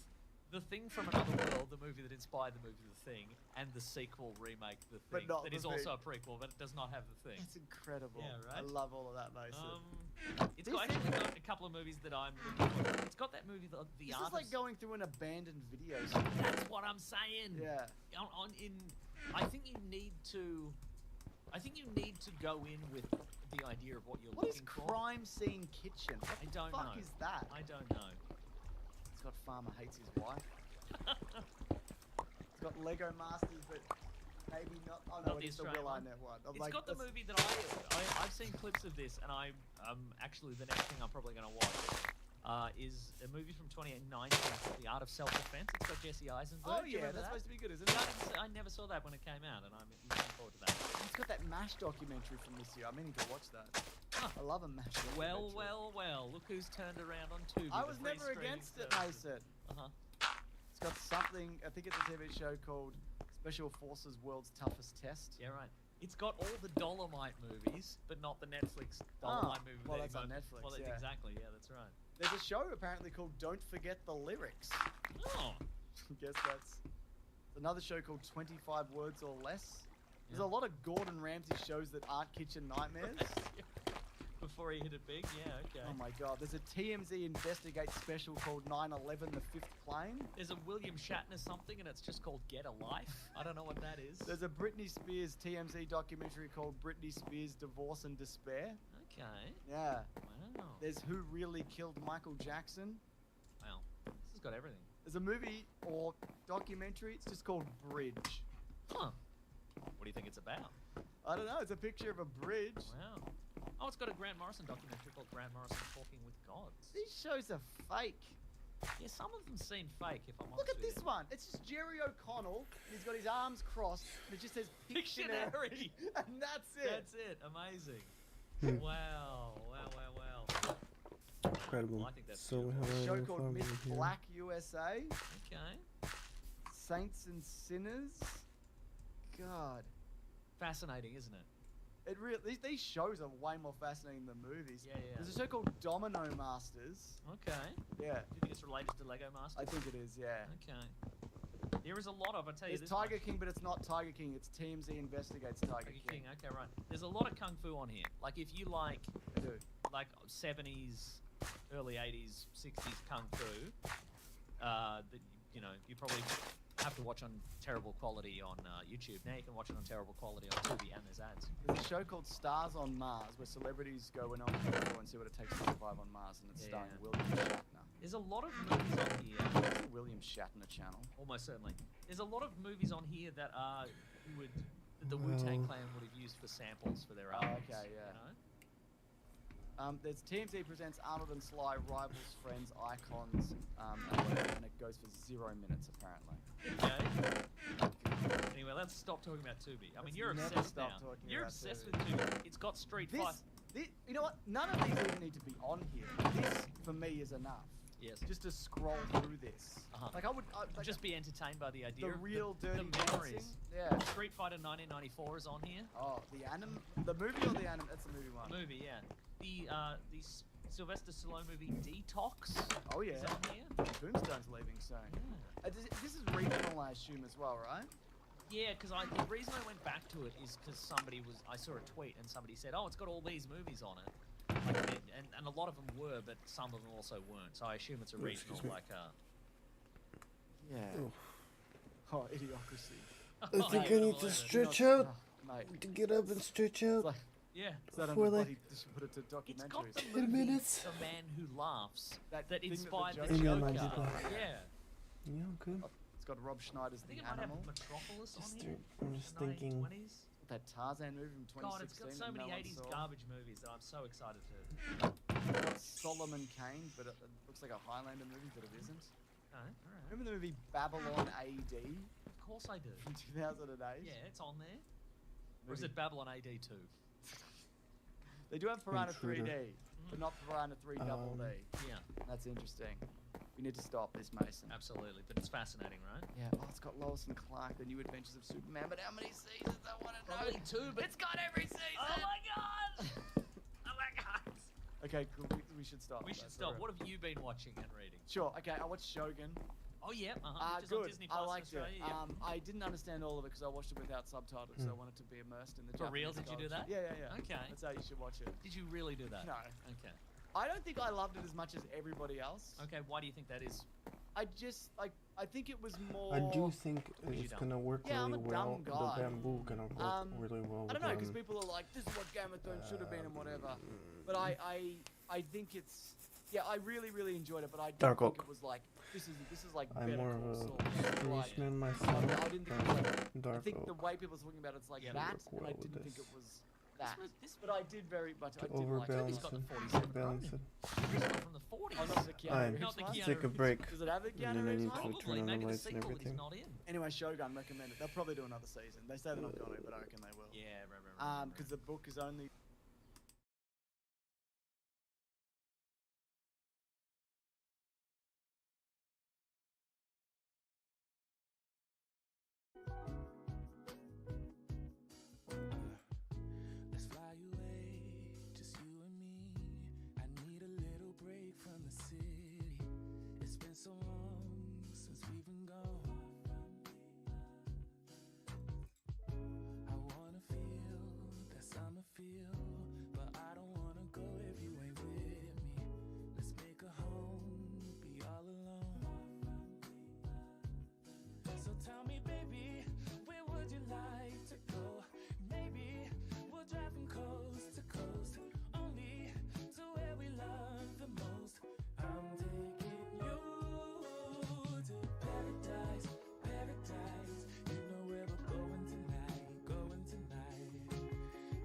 The Thing from Another World, the movie that inspired the movie The Thing, and the sequel remake The But Thing, not that The is Thing. also a prequel, but it does not have The Thing. It's incredible. Yeah, right? I love all of that basis. It's got actually got a couple of movies that I'm looking for. It's got that movie, The this Art is like of... going through an abandoned video store. That's what I'm saying. Yeah. I think you need to go in with the idea of what you're What is looking for. Crime Scene Kitchen? What I the don't fuck know. is that? I don't know. Scott Farmer hates his wife. It's got Lego Masters, but maybe not. Oh no, Not the it's the Australian Will one. Arnett one. I'm It's like, got the that's- movie that I've seen clips of this, and actually the next thing I'm probably going to watch is a movie from 2019 called The Art of Self-Defense. It's got Jesse Eisenberg. Oh Do you yeah, remember that's that? supposed to be good, isn't Yeah, it? I never saw that when it came out, and I'm looking forward to that. It's got that MASH documentary from this year. I'm meaning to watch that. Huh. I love a MASH Well, documentary. well, well. Look who's turned around on Tubi. I the was free never streaming against it, service. Mason. Uh-huh. It's got something. I think it's a TV show called Special Forces World's Toughest Test. Yeah, right. It's got all the Dolomite movies, but not the Netflix Dolomite movie. well, that that's you on got. Netflix, Well, yeah. exactly. Yeah, that's right. There's a show apparently called Don't Forget the Lyrics. Oh. I guess that's another show called 25 Words or Less. There's Yeah. a lot of Gordon Ramsay shows that aren't kitchen nightmares. Before he hit it big, yeah, okay. Oh my god, there's a TMZ Investigate special called 9/11 The Fifth Plane. There's a William Shatner something, and it's just called Get a Life. I don't know what that is. There's a Britney Spears TMZ documentary called Britney Spears Divorce and Despair. Okay. Yeah. Wow. There's Who Really Killed Michael Jackson. Wow. This has got everything. There's a movie or documentary, it's just called Bridge. Huh. What do you think it's about? I don't know, it's a picture of a bridge. Wow. Oh, it's got a Grant Morrison documentary called Grant Morrison Talking with Gods. These shows are fake. Yeah, some of them seem fake, if I'm honest Look at with this you. one. It's just Jerry O'Connell. And he's got his arms crossed. And it just says Pictionary. Pictionary. And that's it. That's it. Amazing. Hmm. Wow. Wow, wow, wow. Incredible. Well, I think that's So we beautiful. have A a show little called farm Miss here. Black USA. Okay. Saints and Sinners. God. Fascinating, isn't it? It really, these shows are way more fascinating than movies. Yeah, yeah. There's a show called Domino Masters. Okay. Yeah. Do you think it's related to Lego Masters? I think it is, yeah. Okay. There is a lot of, I tell you There's this Tiger much. King, but it's not Tiger King. It's TMZ Investigates Tiger Tiger King. King. Okay, right. There's a lot of kung fu on here. Like if you like, I do. like 70s, early 80s, 60s kung fu, you know, you probably have to watch on terrible quality on YouTube. Now you can watch it on terrible quality on Tubi, and there's ads. There's a show called Stars on Mars where celebrities go in on camera and see what it takes to survive on Mars, and it's Yeah, starring yeah. William Shatner. There's a lot of movies on here. It's the William Shatner channel. Almost certainly. There's a lot of movies on here that are that the Wu-Tang Well- Clan would have used for samples for their Oh, albums. okay, yeah. You know? There's TMZ presents Arnold and Sly, rivals, friends, icons, and it goes for 0 minutes apparently. Okay. Anyway, let's stop talking about Tubi. I mean, Let's you're never obsessed stop now. talking You're about obsessed Tubi. with Tubi. It's got Street Fighter. This, you know what? None of these even need to be on here. This, for me, is enough. Yes. Just to scroll through this. Uh-huh. Like I would, like Just be entertained by the idea the of real dirty the memories. dancing. Yeah. Street Fighter 1994 is on here. Oh, the movie or the anim? That's the movie one. Movie, yeah. The Sylvester Stallone movie Detox Oh yeah. is on here. Tombstone's leaving soon. Yeah. This is regional, I assume, as well, right? Yeah, because the reason I went back to it is because I saw a tweet and somebody said, oh, it's got all these movies on it. Like, and a lot of them were, but some of them also weren't. So I assume it's a Oh, regional, excuse me. like Yeah. Oh, Oh, Idiocracy. I think I can't need believe to it. stretch Not- out. oh, mate. To get up and stretch It's out. like, Yeah. is that Before under they- bloody, just put it to It's got documentaries. the 10 movie minutes. The Man Who Laughs That that thing that the inspired the Joker- Yeah, Joker. Magic Ball. Yeah. Yeah, okay. It's got Rob Schneider's I think The it might Animal. have Metropolis Just on here. I'm just thinking. 1920s. That Tarzan movie from 2016. God, it's got so that many no one 80s saw. garbage movies that I'm so excited to. It's got Solomon Kane, but it looks like a Highlander movie, but it isn't. Alright. Remember the movie Babylon AD Of course I do. from 2008? Yeah, it's on there. Or is Movie- it Babylon AD 2? They do have Piranha Intruder. 3D, but not Piranha 3 Double D. Yeah, That's interesting. We need to stop this, Mason. absolutely. But it's fascinating, right? Yeah, oh, it's got Lois and Clark, The New Adventures of Superman, but how many seasons? I want to know. Probably 2, but It's got every season! oh my god! Oh my god! Okay, cool. We should stop. We should That's stop. alright. What have you been watching and reading? Sure, okay, I watched Shogun. Oh yeah, which is on Good. Disney I Plus in liked it. Australia. Yeah. I didn't understand all of it because I watched it without subtitles, so I wanted to be immersed in the For real? Japanese Did you do culture. that? Yeah. Okay. That's how you should watch it. Did you really do that? No. Okay. I don't think I loved it as much as everybody else. Okay. Why do you think that is? I just I think it was more. I do think Because you it's don't. gonna work Yeah, I'm really a well. dumb guy. The bamboo gonna work really well. I don't know with, because people are like, "This is what Game of Thrones should have been" and whatever. But I think it's Yeah, I really, really enjoyed it, but I didn't Dark think Oak. it was like this is like I'm Better more Call of Saul. a Like, Policeman myself. I didn't think it was like, I Dark think the Oak. way people are talking about it's like Yeah, that, work and I well with didn't think this. it was that. This But I did very much. I To did like it. It's got the overbalance 47 it. Balance it. It's not from the 40s. Oh, not the Keanu Fine. Reeves Not the one? Keanu Take a Reeves break. Does it have the And Keanu then I Reeves need one? to Probably. turn on the Maybe the lights and sequel is everything. not in. Anyway, Shogun recommended. They'll probably do another season. They say they're not going to, but I reckon they will. Yeah, right. Because the book is only. Let's fly away, just you and me. I need a little break from the city. It's been so long since we've been gone. I wanna feel that summer feel, but I don't wanna go if you ain't with me. Let's make a home, be all alone. So tell me, baby, where would you like to go? Maybe we'll drive from coast to coast, only to where we love the most. I'm taking you to paradise, paradise. You know where we're going tonight, going tonight.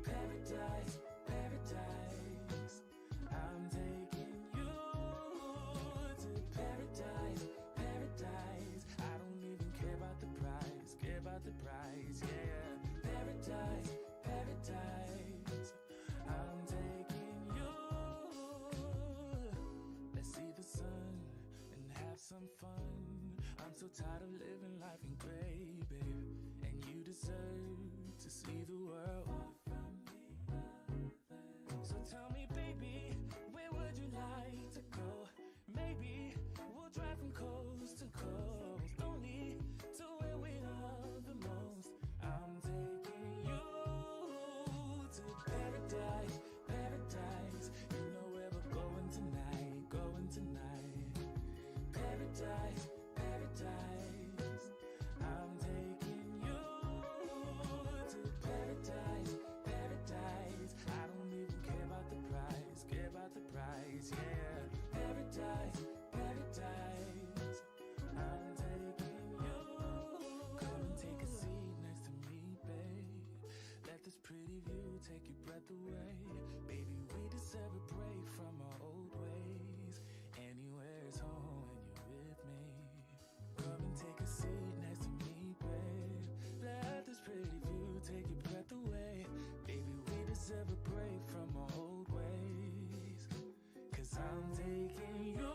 Paradise, paradise. I'm taking you to paradise, paradise. I don't even care about the price, yeah. Paradise, paradise. I'm taking you. Let's see the sun and have some fun. I'm so tired of living life in gray, babe. And you deserve to see the world. So tell me, baby, where would you like to go? Maybe we'll drive from coast to coast, only to where we love the most. I'm taking you to paradise, paradise. You know where we're going tonight, going tonight. Paradise, paradise. I'm taking you to paradise, paradise. I don't even care about the price, yeah. Paradise, paradise. I'm taking you. Come and take a seat next to me, babe. Let this pretty view take your breath away. Baby, we deserve a break from our old ways. Anywhere's home when you're with me. Come and take a seat next to me, babe. Let this pretty view take your breath away. Baby, we deserve a break from our old ways. Cause I'm taking you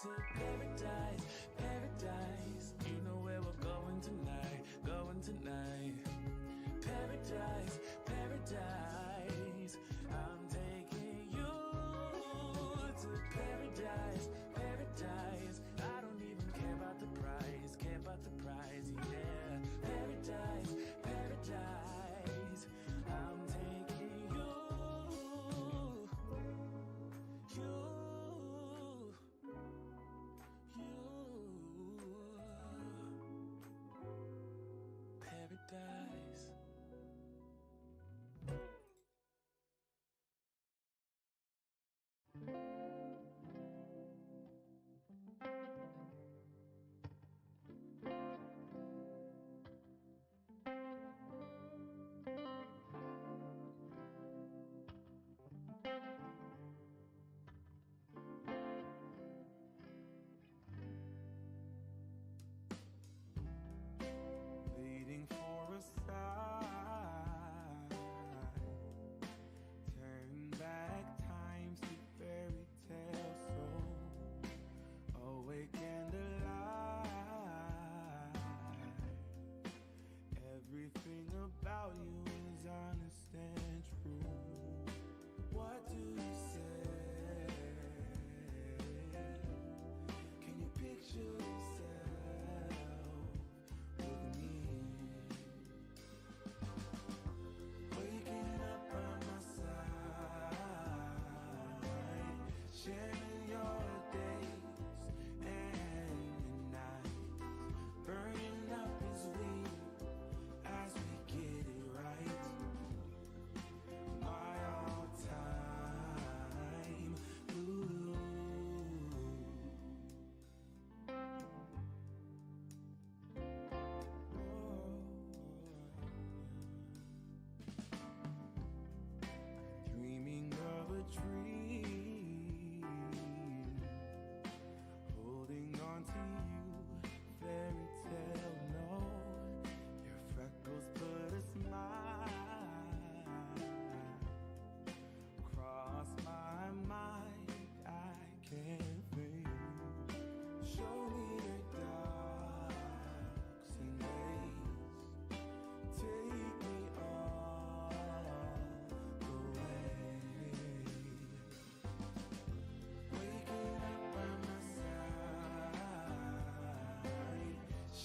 to paradise, paradise. You know where we're going tonight, going tonight. Paradise, paradise. I'm taking you to paradise, paradise. I don't even care about the price, yeah. Paradise, paradise. I'm taking you. Paradise.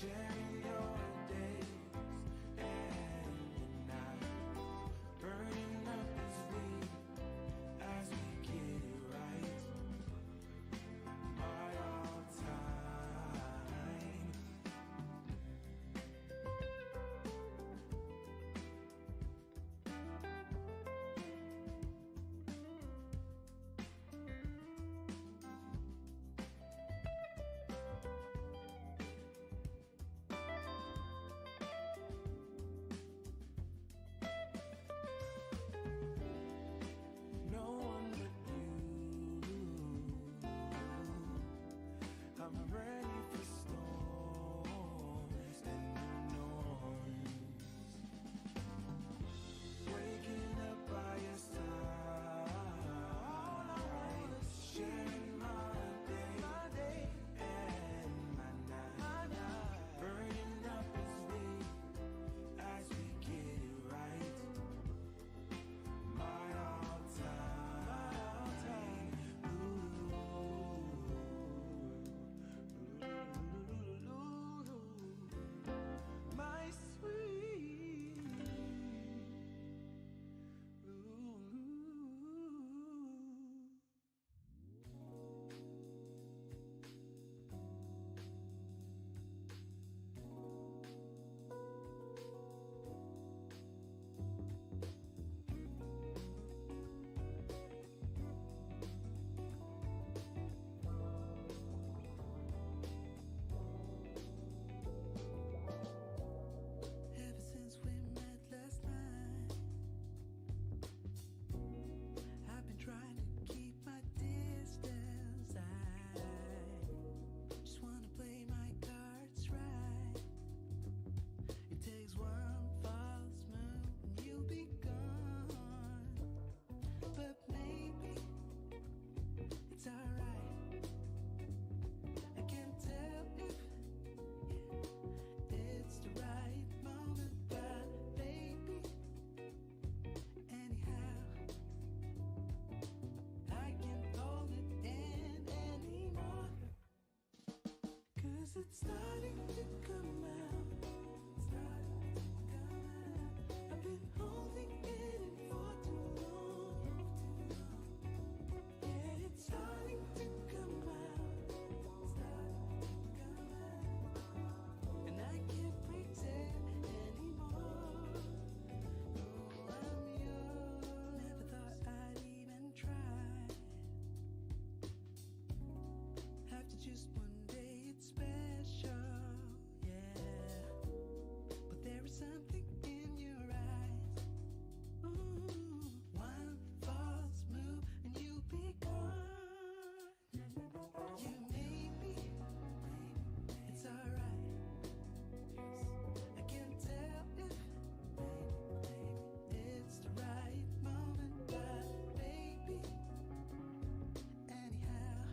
sharing your days and your nights, burning up as we get it right. My all time. No one but you. I'm ready for storms and new noise. Waking up by your side, sharing my day and my night, burning up as we get it right. My all time. My sweet. Ever since we met last night, I've been trying to keep my distance. I just wanna play my cards right. It takes one false move and you'll be gone. But maybe it's alright. I can't tell if it's the right moment, but baby, anyhow, I can't hold it in anymore. 'Cause it's starting to come out. I've been holding it in for too long. Yeah, it's starting to come out. And I can't pretend anymore. No, I'm yours. Never thought I'd even try. After just one day, it's special, yeah. But there is something in your eyes. Ooh, one false move and you'll be gone. You made me. It's alright. I can't tell if it's the right moment, but baby, anyhow,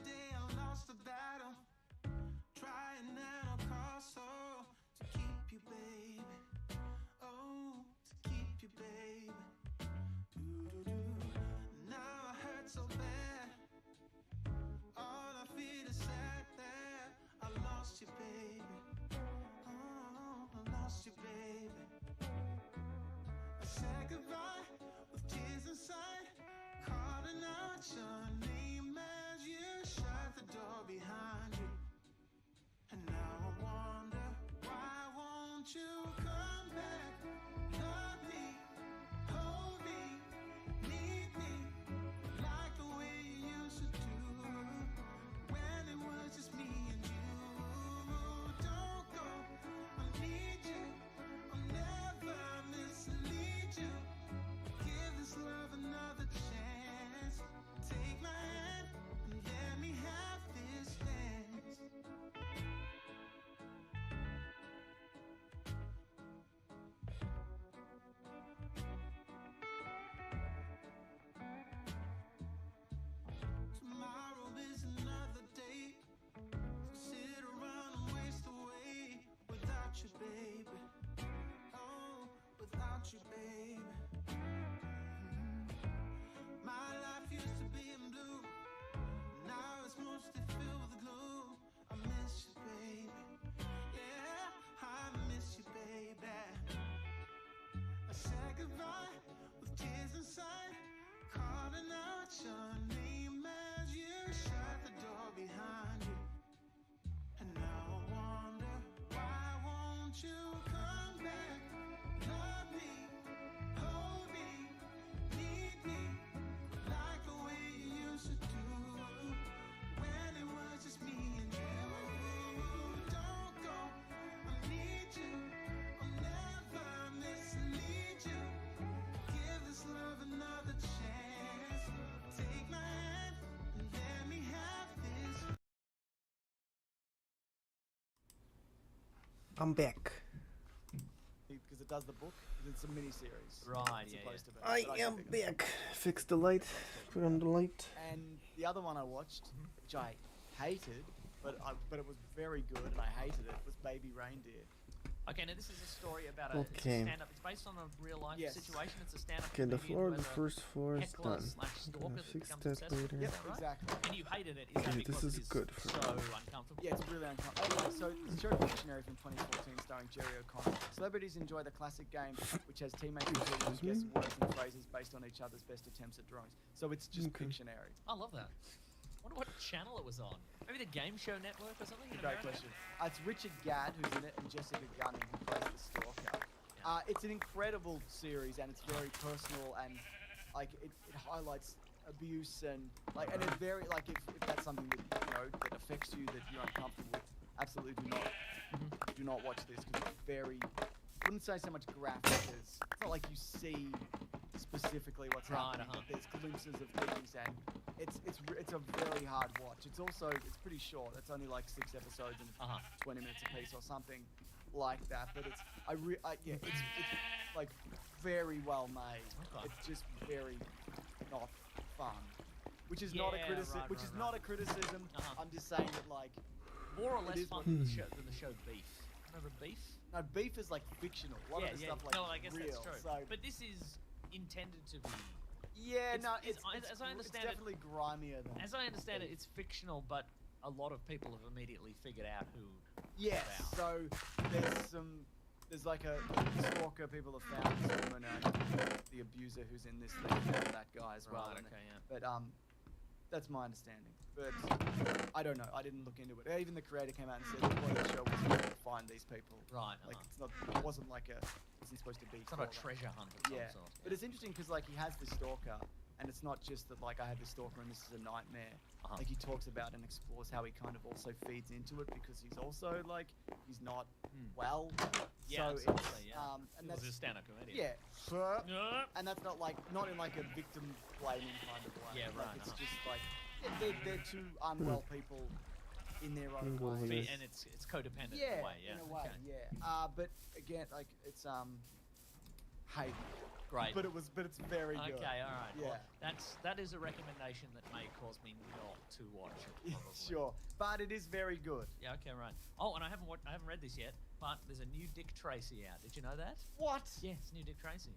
day I lost the battle, trying at all costs, oh, to keep you, baby. Oh, to keep you, baby. Doo-doo-doo. Now I hurt so bad. All I feel is sad that I lost you, baby. Oh, I lost you, baby. I said goodbye with tears inside, calling out your name as you shut the door behind you. And now I wonder, why won't you come back? Love me, hold me, need me, like the way you used to do, when it was just me and you. Don't go, I need you, I'll never mislead you. Give this love another chance. Take my hand and let me have this dance. Tomorrow is another day. Sit around and waste away without you, baby. Oh, without you, baby. My life used to be in blue. Now it's mostly filled with gloom. I miss you, baby. Yeah, I miss you, baby. I said goodbye with tears inside, calling out your name as you shut the door behind you. And now I wonder, why won't you come back? Love me, hold me, need me, like the way you used to do, when it was just me and you. Don't go, I need you, I'll never mislead you. Give this love another chance. Take my hand and let me have this. I'm back. Because it does the book. It's a mini-series. Right, It's yeah, supposed to be. I But am can think of it. back. Fix the light. Put on the light. And the other one I watched, which I hated, but it was very good, and I hated it, was Baby Reindeer. Okay, now this is a story about a, it's Okay. a stand-up. It's based on a real-life Yes. situation. It's a stand-up. Okay, the comedian floor, who the has a first floor is heckler done. slash I'm stalker gonna that fix becomes that obsessed with later. it, is that right? Exactly. And you hated it. Is that Okay, because this is it is good for so me. uncomfortable? Yeah, it's really uncomfortable. Okay, so it's Joe Dictionary from 2014 starring Jerry O'Connell. Celebrities enjoy the classic game, which has teammates repeat and guess words and phrases based on each other's best attempts at drawings. So it's just Okay. Pictionary. I love that. I wonder what channel it was on. Maybe the Game Show Network or something? in Great America? question. It's Richard Gadd who's in it, and Jessica Gunning who plays the stalker. It's an incredible series, and it's very personal, and like it highlights abuse and it's very like if that's something that that affects you, that you're uncomfortable with, absolutely do not watch this, because it's very, I wouldn't say so much graphic as it's not like you see specifically what's happening, but there's glimpses of things, and it's a very hard watch. It's pretty short. It's only like 6 episodes and 20 minutes apiece or something like that. But it's like very well made. Okay. It's just very not fun, which is not a criticism. right, Which is not a criticism. Uh-huh. I'm just saying that like More or It less is fun what- than the show Beef. Remember Beef? no, Beef is like fictional. A lot of the stuff like no, I guess real. that's true. So But this is intended to be. yeah, it's- no, it's- it's as I understand it's it- definitely grimier than. As I understand it, it's fictional, but a lot of people have immediately figured out who. Yes, about. so there's like a stalker, people have found this woman, the abuser who's in this, they found that guy as well. Right, and okay, yeah. But that's my understanding. But I don't know, I didn't look into it. Even the creator came out and said the point of the show was to find these people. Right. Like uh-huh. it wasn't like it wasn't supposed to be. It's not a for that. treasure hunt of some Yeah, sort. but it's interesting because like he has this stalker, and it's not just that like I have this stalker and this is a nightmare. Uh-huh. Like he talks about and explores how he kind of also feeds into it, because he's also like he's not well. Yeah, so absolutely, it's yeah. and It was that's a stand-up comedian. yeah, Yeah. and that's not in like a victim blaming kind of way. Yeah, right, Like, it's uh-huh. just like they're two unwell people in their own Well, way. yes. And it's codependent Yeah, in a way, yeah. in a way, okay. yeah. But again, like it's hate. Great. But it's very good. Okay, all right. Well, Yeah. that is a recommendation that may cause me not to watch it. Probably. Sure, but it is very good. Yeah. Okay. Right. Oh, and I haven't read this yet, but there's a new Dick Tracy out. Did you know that? What? Yeah, it's new Dick Tracy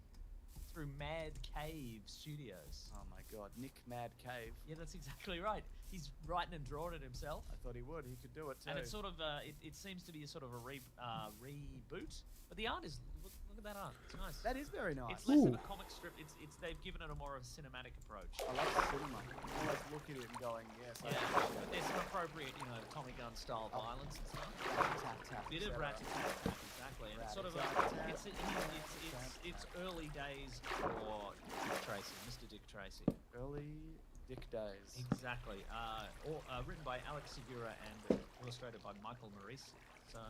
through Mad Cave Studios. Oh my God, Nick Mad Cave. Yeah, that's exactly right. He's writing and drawing it himself. I thought he would. He could do it too. And it's sort of it seems to be a sort of a reboot, but the art is look at that art. It's nice. That is very nice. It's less of Ooh. a comic strip. It's they've given it a more of a cinematic approach. I like cinema. I always look at it and going, yes. Yeah, but there's some appropriate, Tommy Gun style violence and stuff. Tap, tap, Bit of etc. rat-a-tat, exactly. And it's sort of it's early days for Dick Tracy, Mr. Dick Tracy. Early Dick days. Exactly. Written by Alex Segura and illustrated by Michael Maurice. So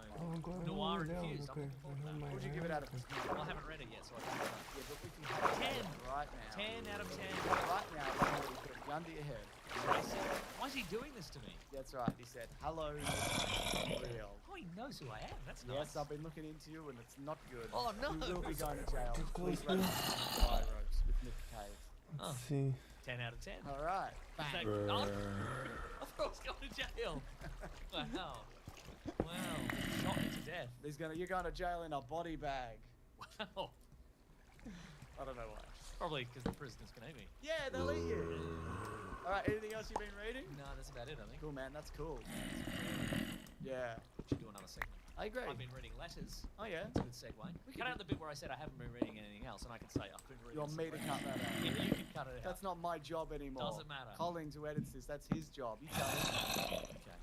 noir infused. I'm looking forward to that. What would you give it out of 10? Well, I haven't read it yet, so I don't know. Yeah, but we can have 10. right now. 10 out of 10. Right now, somebody put a gun to your head. Tracy, why is he doing this to me? That's right. He said, "Hello, real." Oh, he knows who I am. That's Yes, nice. I've been looking into you, and it's not good. Oh, no. You will be going to jail. Please close, run fire ropes with Nick Cave. Oh, Let's see. 10 out of 10. All right. Thank- Bang. oh, I thought I was going to jail. Wow. Wow. Shot me to death. You're going to jail in a body bag. Wow. I don't know why. Probably because the prisoners can eat me. Yeah, they'll eat you. All right. Anything else you've been reading? No, that's about it, I think. Cool, man. That's cool. Yeah. We should do another segment. I agree. I've been reading letters. Oh yeah. That's a good segue. Cut out the bit where I said I haven't been reading anything else, and I can say I've been reading. You want me to cut that out? Yeah, you can cut it out. That's not my job anymore. Doesn't matter. Collins, who edits this, that's his job. You tell him. Okay.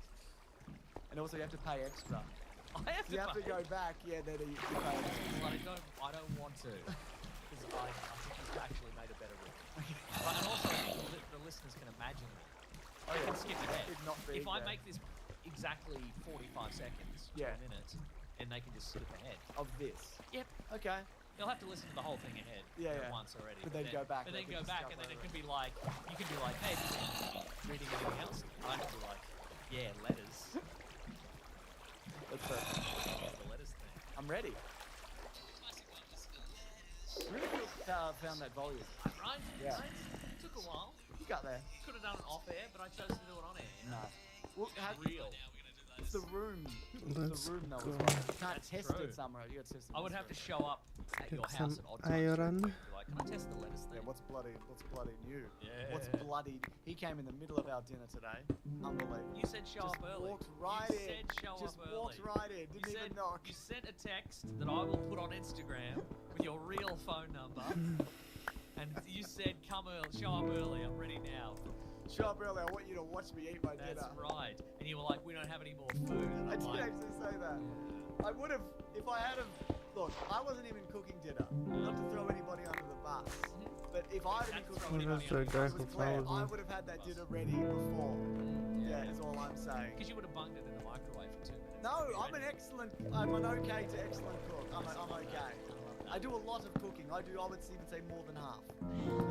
And also, you have to pay extra. I have to. You have to pay. go back. Yeah, then you pay extra. But I don't want to, because I think you've actually made a better rip. But and also, the listeners can imagine that. Oh, They yeah. can skip ahead. It not being If I there. make this exactly 45 seconds, Yeah. a minute, and they can just skip ahead. Of this. Yep. Okay. You'll have to listen to the whole thing ahead Yeah, yeah. once already. But then go back, But they then can go just back, jump and then it over can be like, you can be like, hey, did you reading anything else? I can be like, yeah, letters. Let's The letters thing. I'm ready. Really good found that volume. Right? Yeah. Right? Took a while. You got there. Could have done it off air, but I chose to do it on air. No. Well, Real. it's the room. Let's the room though. go. As well. You can't That's test true. it somewhere. You got to test it. I in would this have to room. show up at your Get house some at odd times. iron. Be like, can I test the letters thing? Yeah, what's bloody new? What's Yeah. bloody? He came in the middle of our dinner today. Unbelievable. You said show Just up early. walked right you in. said show Just up early. walked right in. You Didn't said, even knock. you sent a text that I will put on Instagram with your real phone number. And you said, come early, show up early, I'm ready now. Show up early. I want you to watch me eat my That's dinner. right. And you were like, we don't have any more food. And I I'm did like, actually say that. I would have, if I had have. Look, I wasn't even cooking dinner. Not to throw anybody under the bus. But if I had been That's cooking throwing dinner, anybody What is the guy it who was clear, follows I me? would have had that dinner ready before. Yeah, is all I'm saying. because you would have bunged it in the microwave for 2 minutes. No, Be I'm ready. I'm an okay to excellent cook. I'm okay. I do a lot of cooking. I would even say more than half.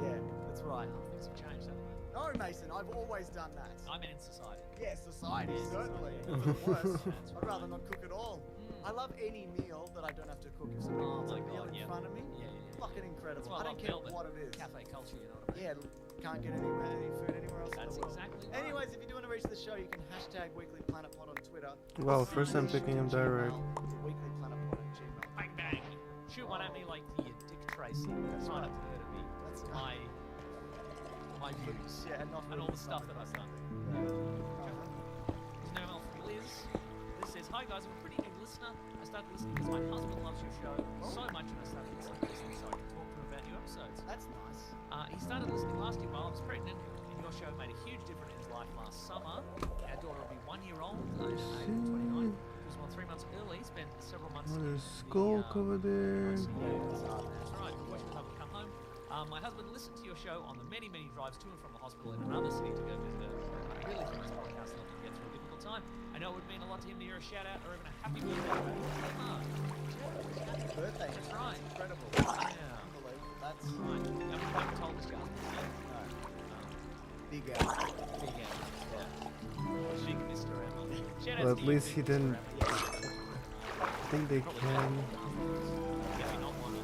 Yeah, that's right. Things have changed, haven't they? No, Mason, I've always done that. I mean, in society. Yeah, society, Yeah, certainly. society. Even worse. That's I'd rather not cook at all. I love any meal that I don't have to cook. If somebody Oh puts my a meal God, in yeah. front of me, Yeah, yeah, yeah. fucking That's incredible. why I don't love care Melbourne. what it is. Cafe culture, you know what I mean? Yeah, can't get any food anywhere else That's in the world. exactly right. Anyways, if you do want to reach the show, you can hashtag Weekly Planet Pod on Twitter. Wow, first time picking him direct. Weeklyplanetpod@gmail.com. Bang, bang. Shoot one at me like the Dick Tracy. That's right up to her to me. That's My views. Yeah, and not And all the stuff that I've done. There's no email from Liz. Liz says, hi guys, I'm a pretty new listener. I started listening because my husband loves your show so much, and I started listening so I can talk to him about new episodes. That's nice. He started listening last year while I was pregnant, and your show made a huge difference in his life last summer. Our daughter will be 1 year old, April 29. He was born 3 months early, spent several months What in is the, Skulk over there? That's right, we wish we'd have to come home. My husband listened to your show on the many, many drives to and from the hospital in another city to go visit her. I really think this podcast helped him get through a difficult time. I know it would mean a lot to him to hear a shout out or even a happy birthday. Happy birthday. That's right. Incredible. Yeah. Unbelievable. That's Right. Haven't told us yet. no. Big out. Big out. Yeah. Chic Mr. Emma. Shout out Well, to at you, least big he Mr. didn't. Emma. I think they can. Maybe not one.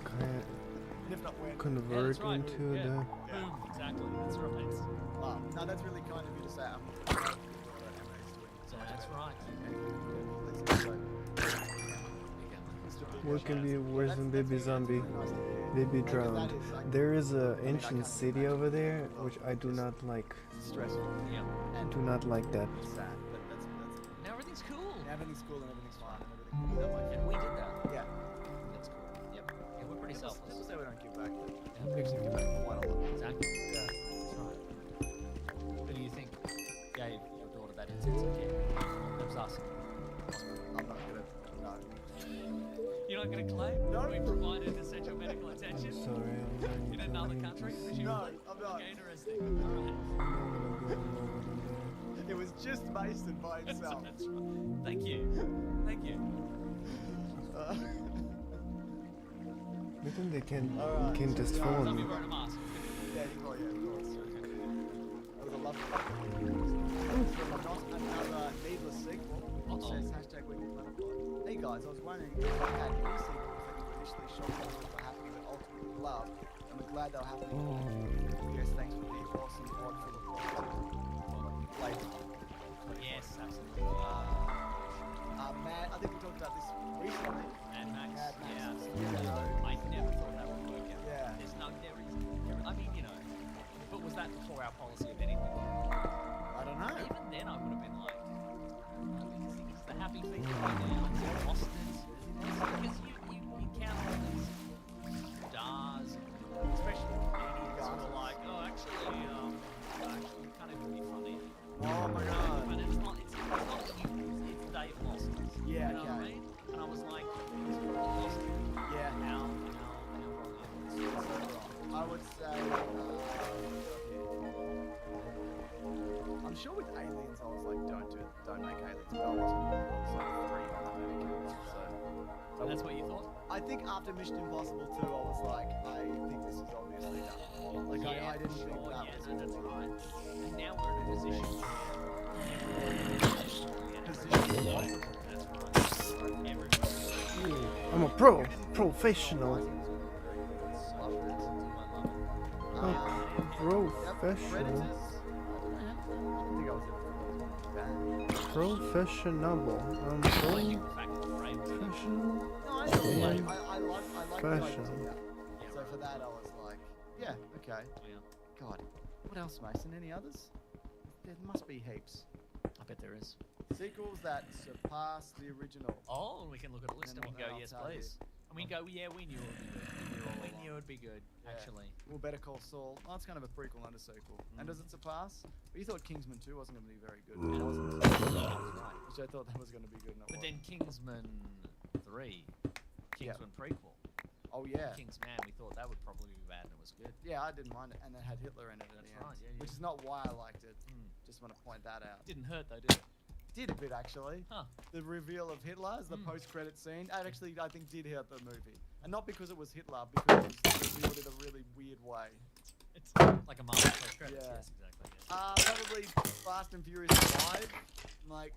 Can't convert right. into Yeah. the. Boom. Exactly. That's right. Wow. No, that's really kind of you to say. I'm So that's right. What can be worse than baby zombie? Baby drowned. There is a ancient city over there, which I do not like. Stressful. Yeah. I do not like that. It's sad, but that's Now everything's cool. everything's cool and everything's fine and everything. We don't like And we did that. Yeah. That's cool. Yep. Yeah, we're pretty People selfless. say we don't give back, but Yeah. we actually give back quite a lot. Exactly. Yeah. That's right. Who do you think gave your daughter that intensive care? It was us. I'm not gonna. No. You're not going to claim? No. We provided essential medical attention Sorry, I'm going in to another leave country, this. presumably? No, I'm not. Okay, interesting. Alright. It was just Mason by himself. That's right. Thank you. Thank you. I think they Alright, can just so, phone Zombie me. wearing a mask. Yeah, of course. That was a lovely From not another needless sequel. Uh-oh. Says hashtag Weekly Planet Pod. Hey guys, I was wondering if you had any sequels that you initially shocked us for happy but ultimately loved, and we're glad they're happening. Yes, thanks for the awesome pod full of positive. Yes, absolutely. Mad, I think we talked about this recently. Mad Max. Mad Max. Yeah. I never thought that would work out. Yeah. There is, I mean, you know, but was that before our policy of anything? I don't know. Even then, I would have been like, is the happy thing right now? Is it Austin's? Because you count on these stars, especially comedians who are like, oh, actually, you can't even be funny. Oh my god. But it's not you, it's Dave Austin's. Yeah, You know what I okay. mean? And I was like, Austin, Yeah. how wrong is it? I would say. I'm sure with Aliens, I was like, don't make Aliens. But I wasn't. It's like 3 on the movie. So. And that's what you thought? I think after Mission Impossible 2, I was like, I think this is obviously done. Like, Yeah, I didn't think sure, that yeah, was no, that's really right. And now we're in a position position. That's right. Everybody. I'm a professional. Professional. Professional. I'm professional. Fashion. So for that, I was like, yeah, okay. God, what else, Mason? Any others? There must be heaps. I bet there is. Sequels that surpass the original. Oh, we can look at a list and we can go, I'll yes, tell you. please. And we can go, yeah, we knew it would be good. We knew it would be good, Yeah. actually. Well, Better Call Saul. Oh, it's kind of a prequel and a sequel. And does it surpass? But you thought Kingsman 2 wasn't going to be very good. And it wasn't. Right. Which I thought that was going to be good. And it But wasn't. then Kingsman 3, Kingsman prequel, Oh, yeah. Kingsman, we thought that would probably be bad and it was good. Yeah, I didn't mind it. And it had Hitler in it at That's the right, end. yeah, yeah. Which is not why I liked it. Mm. Just want to point that out. Didn't hurt though, did it? Did a bit, actually. Huh. The reveal of Hitler as the Mm. post-credit scene. That actually, I think, did hurt the movie. And not because it was Hitler, because it was revealed in a really weird way. It's like a Marvel post credits, Yeah. yes, exactly. Yes. Probably Fast and Furious 5. I'm like,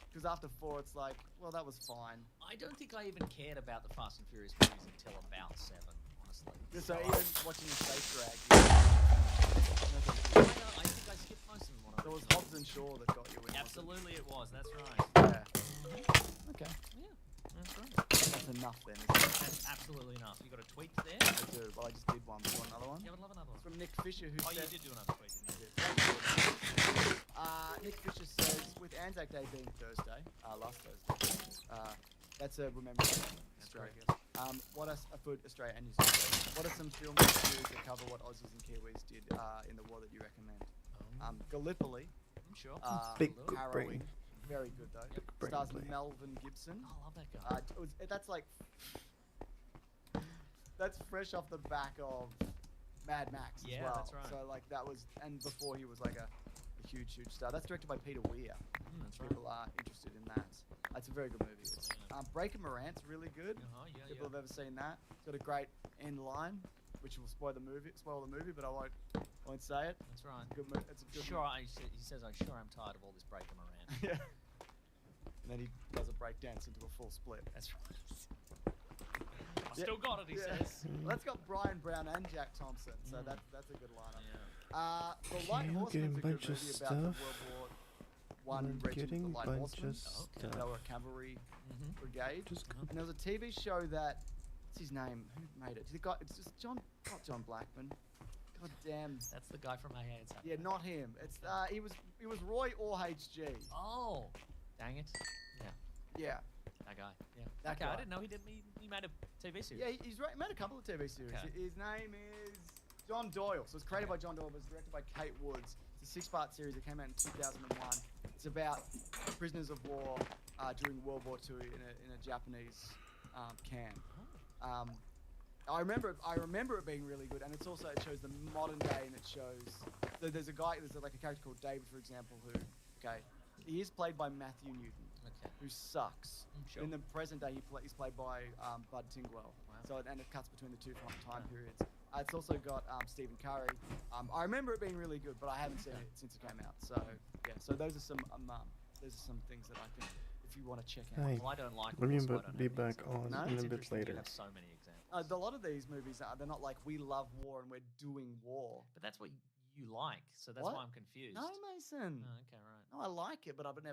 because after 4, it's like, well, that was fine. I don't think I even cared about the Fast and Furious movies until about 7, honestly. So even watching the space drag, I think I skipped most of them when I there was originally- Hobbs and Shaw that got you in. wasn't it? Absolutely it was, that's right. Yeah. Okay. Yeah, that's right. That's enough then, isn't it? That's absolutely enough. You got a tweet there? I do. Well, I just did one. You want another one? Yeah, I would love another one. From Nick Fisher, who Oh, you said... did do another tweet, didn't you? Nick Fisher says, with Anzac Day being Thursday, last Thursday, that's a remembrance day in That's Australia. very good. What are for Australia and New Zealand? What are some films and series that cover what Aussies and Kiwis did in the war that you recommend? Gallipoli, Sure. Big Absolutely. harrowing, brain. very good though. Big brain Stars play. Melvin Gibson. Oh, I love that guy. That's like that's fresh off the back of Mad Max as Yeah, well. that's right. So like that was, and before he was like a huge star. That's directed by Peter Weir. That's right. People are interested in that. It's a very good movie. Yeah. Breaker Morant's really good. Yeah, People have ever seen that. It's got a great end line, which will spoil the movie, but I won't say it. That's right. It's a good Sure, he says, I'm sure I'm tired of all this Breaker Moran. Yeah. And then he does a break dance into a full split. That's right. I've still got it, he says. Well, that's got Brian Brown and Jack Thompson, so that's a good lineup. Yeah. The Light Okay, I'm Horseman's getting a a good bunch of movie about the World stuff. War One I'm regiment, getting the a Light bunch Horsemen. of They stuff. were a cavalry Mm-hmm. brigade. Just And there was a TV show that, what's his name? Who made it? The guy, it's just not John Blackman. God damn. That's the guy from My Hands Up. Yeah, not him. It's he was Roy or HG. Oh, dang it. Yeah, Yeah. that guy. Yeah. That Okay, guy. I didn't know he made a TV series. Yeah, he's made a couple of TV series. Okay. His name is John Doyle. So it's created by John Doyle, but it's directed by Kate Woods. It's a 6-part series that came out in 2001. It's about prisoners of war during World War II in a Japanese camp. I remember it being really good, and it shows the modern day, and it shows there's like a character called David, for example, who he is played by Matthew Newton, Okay. who sucks. Sure. In the present day, he's played by Bud Tingwell. Wow. So and it cuts between the two time periods. It's also got Stephen Curry. I remember it being really good, but I haven't seen it since it came out. So yeah, so those are some things that I think if you want to check out. Hi. Well, I don't like Let me war, so I don't be have any back examples. on No? in It's a bit Interesting you later. have so many examples. A lot of these movies they're not like we love war and we're doing war. But that's what you like, so that's What? why I'm confused. No, Mason. Oh, okay, right. No, I like it, but I would never